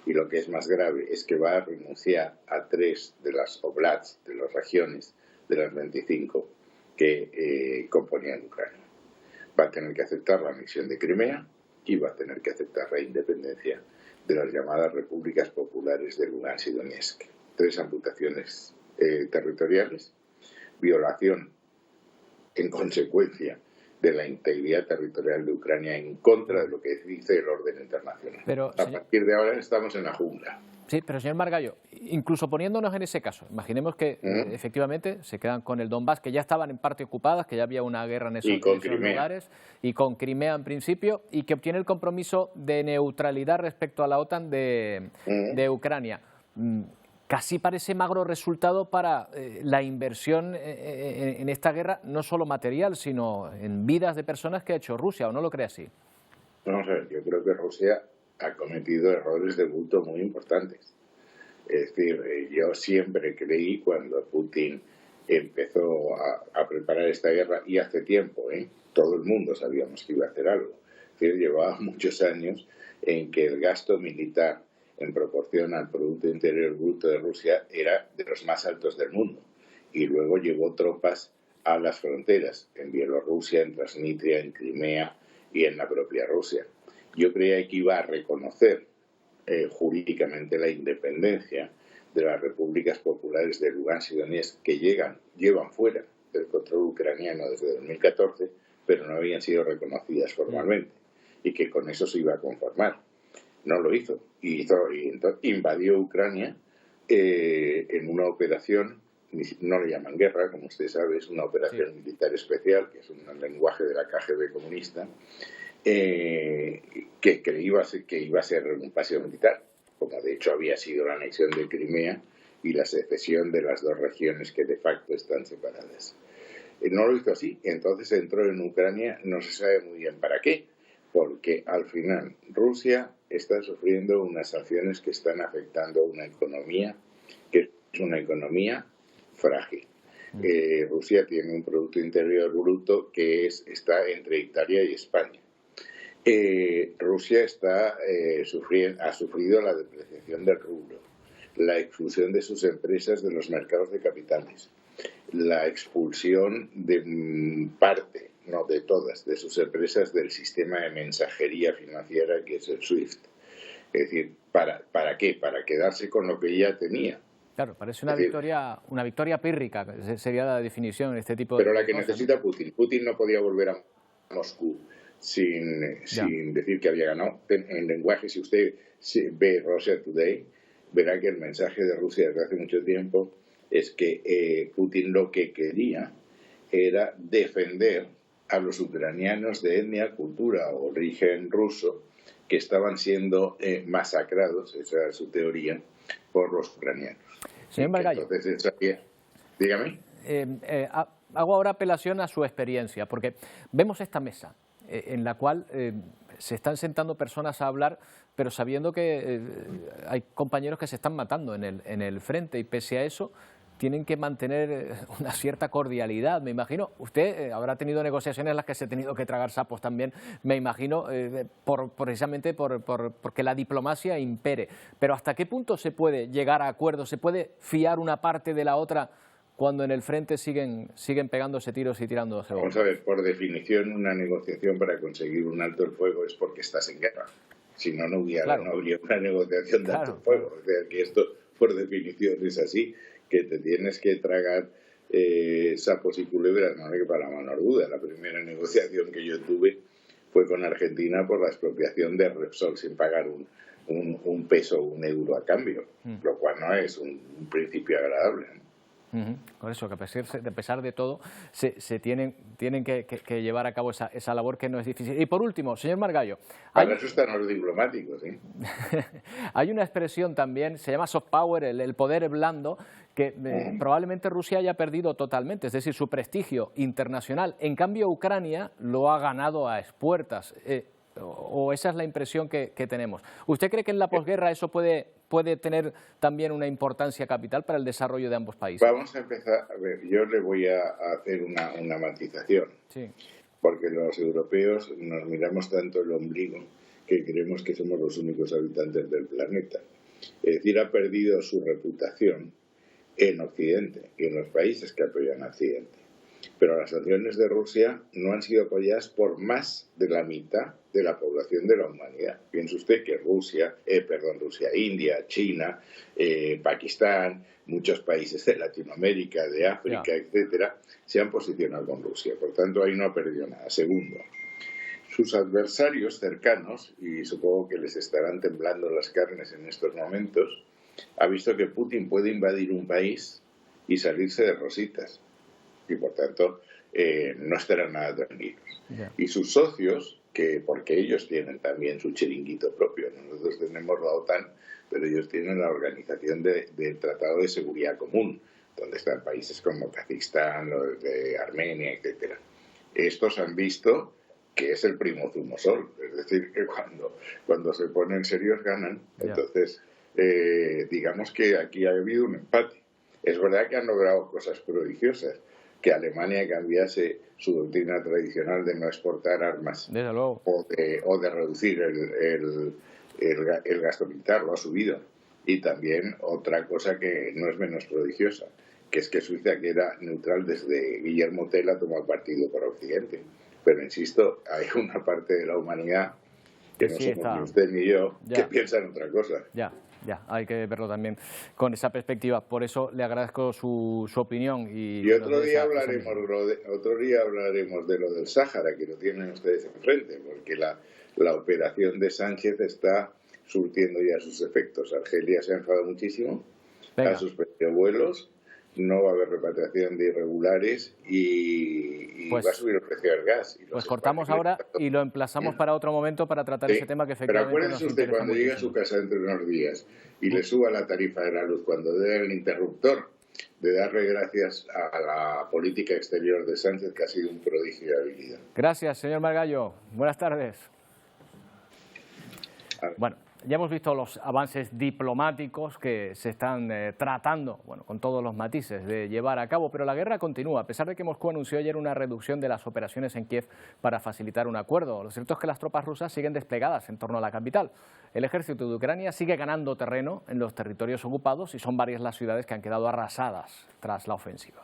Y lo que es más grave es que va a renunciar a 3 de las oblasts, de las regiones, de las 25 que componían Ucrania. Va a tener que aceptar la anexión de Crimea y va a tener que aceptar la independencia de las llamadas repúblicas populares de Lugansk y Donetsk. 3 amputaciones territoriales, violación en consecuencia de la integridad territorial de Ucrania en contra de lo que dice el orden internacional. Pero, a partir de ahora estamos en la jungla. Sí, pero señor Margallo, incluso poniéndonos en ese caso, imaginemos que efectivamente se quedan con el Donbass, que ya estaban en parte ocupadas, que ya había una guerra en esos lugares, y con Crimea en principio, y que obtiene el compromiso de neutralidad respecto a la OTAN de Ucrania. Casi parece magro resultado para la inversión en esta guerra, no solo material, sino en vidas de personas que ha hecho Rusia, ¿o no lo cree así? Vamos a ver, yo creo que Rusia ha cometido errores de bulto muy importantes. Es decir, yo siempre creí, cuando Putin empezó a preparar esta guerra, y hace tiempo, todo el mundo sabíamos que iba a hacer algo. Es decir, llevaba muchos años en que el gasto militar en proporción al Producto Interior Bruto de Rusia era de los más altos del mundo. Y luego llevó tropas a las fronteras, en Bielorrusia, en Transnistria, en Crimea y en la propia Rusia. Yo creía que iba a reconocer jurídicamente la independencia de las repúblicas populares de Lugansk y Donetsk, que llevan fuera del control ucraniano desde 2014, pero no habían sido reconocidas formalmente, y que con eso se iba a conformar. No lo hizo, y entonces invadió Ucrania en una operación, no le llaman guerra, como usted sabe, es una operación militar especial, que es un lenguaje de la KGB comunista, que iba a ser un paseo militar, como de hecho había sido la anexión de Crimea y la secesión de las 2 regiones que de facto están separadas. No lo hizo así, entonces entró en Ucrania, no se sabe muy bien para qué, porque al final Rusia está sufriendo unas sanciones que están afectando a una economía que es una economía frágil. Rusia tiene un Producto Interior Bruto que está entre Italia y España. Rusia ha sufrido la depreciación del rublo, la expulsión de sus empresas de los mercados de capitales, la expulsión de parte, no de todas, de sus empresas del sistema de mensajería financiera que es el SWIFT. Es decir, ¿para qué? Para quedarse con lo que ya tenía. Claro, parece una victoria pírrica, sería la definición de este tipo de cosas. Pero la que cosas, necesita Putin. Putin no podía volver a Moscú sin decir que había ganado. En lenguaje, si usted ve Russia Today, verá que el mensaje de Rusia desde hace mucho tiempo es que Putin lo que quería era defender a los ucranianos de etnia, cultura o origen ruso que estaban siendo masacrados, esa era su teoría, por los ucranianos. Señor Margallo, dígame. Hago ahora apelación a su experiencia, porque vemos esta mesa en la cual se están sentando personas a hablar, pero sabiendo que hay compañeros que se están matando en el frente, y pese a eso tienen que mantener una cierta cordialidad, me imagino. Usted habrá tenido negociaciones en las que se ha tenido que tragar sapos también, me imagino, precisamente porque la diplomacia impere. Pero ¿hasta qué punto se puede llegar a acuerdos? ¿Se puede fiar una parte de la otra cuando en el frente siguen pegándose tiros y tirándose bombas? Vamos a ver, por definición, una negociación para conseguir un alto el fuego es porque estás en guerra. Si no, no habría una negociación de alto el fuego. O sea, que esto, por definición, es así, que te tienes que tragar sapos y culebras, no hay para la menor duda. La primera negociación que yo tuve fue con Argentina por la expropiación de Repsol sin pagar un peso o un euro a cambio, lo cual no es un principio agradable, ¿no? Por eso, que a pesar de todo, se tienen que llevar a cabo esa labor que no es difícil. Y por último, señor Margallo... Para eso están los diplomáticos, ¿sí? Hay una expresión también, se llama soft power, el poder blando, que probablemente Rusia haya perdido totalmente, es decir, su prestigio internacional. En cambio, Ucrania lo ha ganado a expuertas. O esa es la impresión que tenemos. ¿Usted cree que en la posguerra eso puede tener también una importancia capital para el desarrollo de ambos países? Vamos a empezar, a ver, yo le voy a hacer una matización, porque los europeos nos miramos tanto el ombligo que creemos que somos los únicos habitantes del planeta. Es decir, ha perdido su reputación en Occidente y en los países que apoyan a Occidente. Pero las acciones de Rusia no han sido apoyadas por más de la mitad de la población de la humanidad. Piense usted que Rusia, India, China, Pakistán, muchos países de Latinoamérica, de África, etcétera, se han posicionado con Rusia. Por tanto, ahí no ha perdido nada. Segundo, sus adversarios cercanos, y supongo que les estarán temblando las carnes en estos momentos, ha visto que Putin puede invadir un país y salirse de rositas. Y por tanto no estarán nada tranquilos. Y sus socios, porque ellos tienen también su chiringuito propio, nosotros tenemos la OTAN, pero ellos tienen la Organización del Tratado de Seguridad Común, donde están países como Kazajistán, de Armenia, etcétera. Estos han visto que es el primo zumosol, es decir, que cuando se ponen serios ganan. Entonces, digamos que aquí ha habido un empate. Es verdad que han logrado cosas prodigiosas, que Alemania cambiase su doctrina tradicional de no exportar armas o de reducir el gasto militar, lo ha subido. Y también otra cosa que no es menos prodigiosa, que es que Suiza, que era neutral desde Guillermo Tell, ha tomado partido por Occidente. Pero insisto, hay una parte de la humanidad que no somos ni usted ni yo, que piensa en otra cosa. Ya, hay que verlo también con esa perspectiva. Por eso le agradezco su opinión. Y otro día hablaremos de lo del Sáhara, que lo tienen ustedes enfrente, porque la operación de Sánchez está surtiendo ya sus efectos. Argelia se ha enfadado muchísimo, ha suspendido vuelos, no va a haber repatriación de irregulares y va a subir el precio del gas. Pues cortamos ahora y lo emplazamos para otro momento para tratar ese tema que efectivamente nos interesa. Pero acuérdese usted, cuando llegue a su casa dentro de unos días y le suba la tarifa de la luz, cuando dé el interruptor, de darle gracias a la política exterior de Sánchez, que ha sido un prodigio de habilidad. Gracias, señor Margallo. Buenas tardes. Bueno, Ya hemos visto los avances diplomáticos que se están tratando, bueno, con todos los matices, de llevar a cabo, pero la guerra continúa, a pesar de que Moscú anunció ayer una reducción de las operaciones en Kiev para facilitar un acuerdo. Lo cierto es que las tropas rusas siguen desplegadas en torno a la capital. El ejército de Ucrania sigue ganando terreno en los territorios ocupados y son varias las ciudades que han quedado arrasadas tras la ofensiva.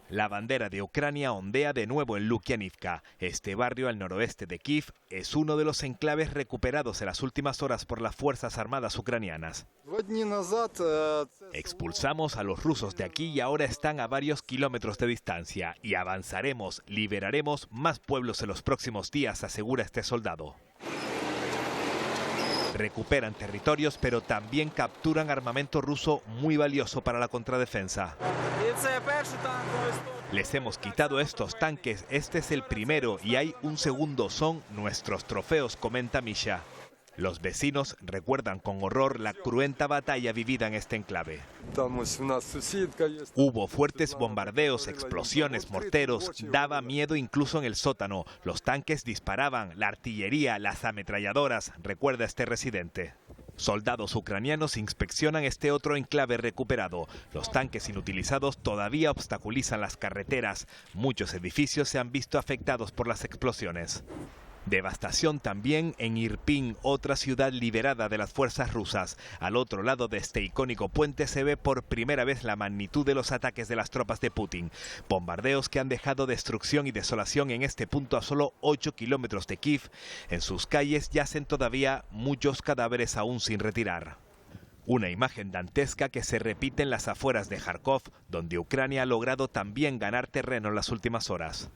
La bandera de Ucrania ondea de nuevo en Lukianivka. Este barrio al noroeste de Kiev es uno de los enclaves recuperados en las últimas horas por las Fuerzas Armadas ucranianas. Expulsamos a los rusos de aquí y ahora están a varios kilómetros de distancia y avanzaremos, liberaremos más pueblos en los próximos días, asegura este soldado. Recuperan territorios, pero también capturan armamento ruso muy valioso para la contradefensa. Les hemos quitado estos tanques, este es el primero y hay un segundo, son nuestros trofeos, comenta Misha. Los vecinos recuerdan con horror la cruenta batalla vivida en este enclave. Hubo fuertes bombardeos, explosiones, morteros, daba miedo incluso en el sótano. Los tanques disparaban, la artillería, las ametralladoras, recuerda este residente. Soldados ucranianos inspeccionan este otro enclave recuperado. Los tanques inutilizados todavía obstaculizan las carreteras. Muchos edificios se han visto afectados por las explosiones. Devastación también en Irpin, otra ciudad liberada de las fuerzas rusas. Al otro lado de este icónico puente se ve por primera vez la magnitud de los ataques de las tropas de Putin. Bombardeos que han dejado destrucción y desolación en este punto a solo 8 kilómetros de Kiev. En sus calles yacen todavía muchos cadáveres aún sin retirar. Una imagen dantesca que se repite en las afueras de Kharkov, donde Ucrania ha logrado también ganar terreno en las últimas horas.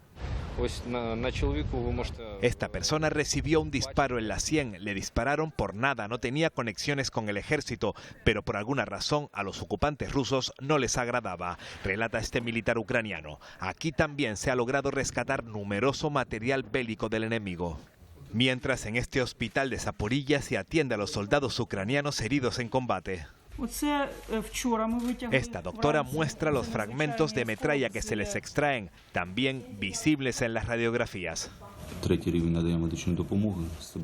Esta persona recibió un disparo en la sien, le dispararon por nada, no tenía conexiones con el ejército, pero por alguna razón a los ocupantes rusos no les agradaba, relata este militar ucraniano. Aquí también se ha logrado rescatar numeroso material bélico del enemigo. Mientras en este hospital de Zaporilla se atiende a los soldados ucranianos heridos en combate. Esta doctora muestra los fragmentos de metralla que se les extraen, también visibles en las radiografías.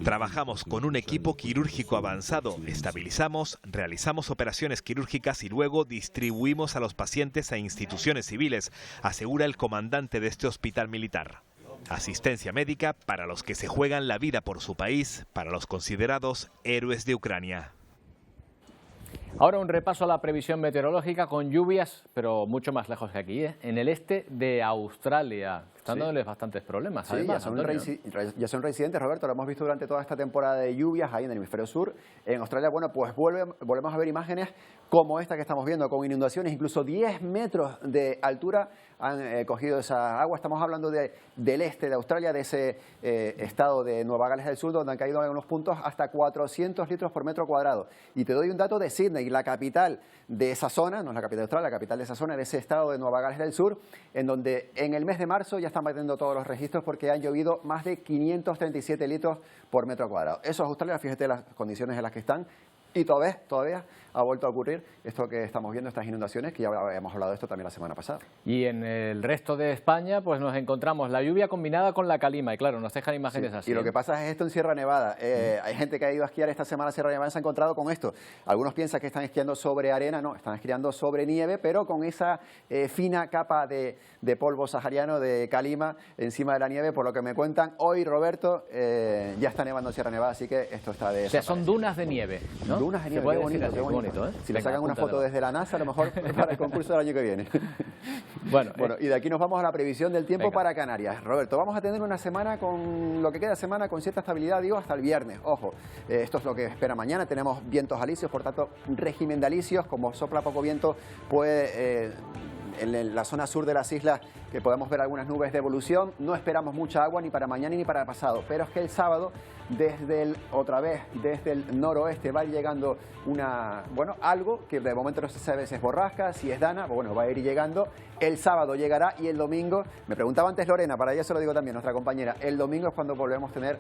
Trabajamos con un equipo quirúrgico avanzado, estabilizamos, realizamos operaciones quirúrgicas y luego distribuimos a los pacientes a instituciones civiles, asegura el comandante de este hospital militar. Asistencia médica para los que se juegan la vida por su país, para los considerados héroes de Ucrania. Ahora un repaso a la previsión meteorológica con lluvias, pero mucho más lejos que aquí, en el este de Australia. Están dándoles bastantes problemas, sí, además, ya son reincidentes, Roberto, lo hemos visto durante toda esta temporada de lluvias ahí en el hemisferio sur. En Australia, bueno, pues volvemos a ver imágenes como esta que estamos viendo, con inundaciones, incluso 10 metros de altura han cogido esa agua. Estamos hablando del este de Australia, de ese estado de Nueva Gales del Sur, donde han caído en unos puntos hasta 400 litros por metro cuadrado. Y te doy un dato de Sydney, la capital de esa zona, no es la capital de Australia, la capital de esa zona, de ese estado de Nueva Gales del Sur, en donde en el mes de marzo ya están batiendo todos los registros porque han llovido más de 537 litros por metro cuadrado. Eso es Australia, fíjate las condiciones en las que están. Y todavía ha vuelto a ocurrir esto que estamos viendo, estas inundaciones, que ya habíamos hablado de esto también la semana pasada. Y en el resto de España pues nos encontramos la lluvia combinada con la calima, y claro, nos dejan imágenes así. Y lo que pasa es esto en Sierra Nevada. Hay gente que ha ido a esquiar esta semana a Sierra Nevada y se ha encontrado con esto. Algunos piensan que están esquiando sobre arena, no, están esquiando sobre nieve, pero con esa fina capa de polvo sahariano, de calima, encima de la nieve. Por lo que me cuentan hoy, Roberto, ya está nevando en Sierra Nevada, así que esto está de... O sea, son dunas de nieve, ¿no? Dunas de nieve, qué bonito, ¿eh? Si le sacan una foto desde la NASA, a lo mejor para el concurso del año que viene. Bueno, y de aquí nos vamos a la previsión del tiempo para Canarias. Roberto, vamos a tener una semana con lo que queda de semana con cierta estabilidad, digo, hasta el viernes. Ojo, esto es lo que espera mañana. Tenemos vientos alisios, por tanto, régimen de alisios. Como sopla poco viento, puede... en la zona sur de las islas que podemos ver algunas nubes de evolución. No esperamos mucha agua ni para mañana ni para pasado, pero es que el sábado desde el noroeste va a ir llegando algo que de momento no se sabe si es borrasca, si es dana, bueno, va a ir llegando. El sábado llegará y el domingo, me preguntaba antes Lorena, para ella se lo digo también, nuestra compañera, el domingo es cuando volvemos a tener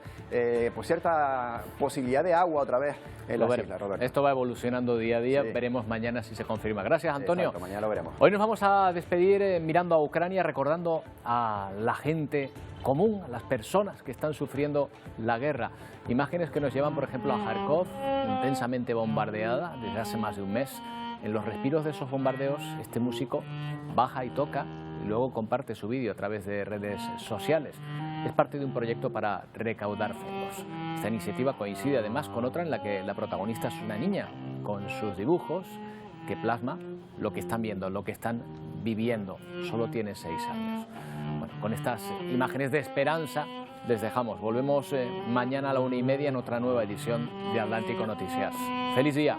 pues cierta posibilidad de agua otra vez en las islas, Roberto. Esto va evolucionando día a día, veremos mañana si se confirma. Gracias, Antonio. Exacto, mañana lo veremos. Hoy nos vamos a despedir mirando a Ucrania, recordando a la gente común, a las personas que están sufriendo la guerra. Imágenes que nos llevan, por ejemplo, a Kharkov, intensamente bombardeada desde hace más de un mes. En los respiros de esos bombardeos, este músico baja y toca y luego comparte su vídeo a través de redes sociales. Es parte de un proyecto para recaudar fondos. Esta iniciativa coincide además con otra en la que la protagonista es una niña, con sus dibujos, que plasma lo que están viendo, lo que están viviendo. Solo tiene 6 años. Bueno, con estas imágenes de esperanza les dejamos. Volvemos mañana a la 1:30 en otra nueva edición de Atlántico Noticias. ¡Feliz día!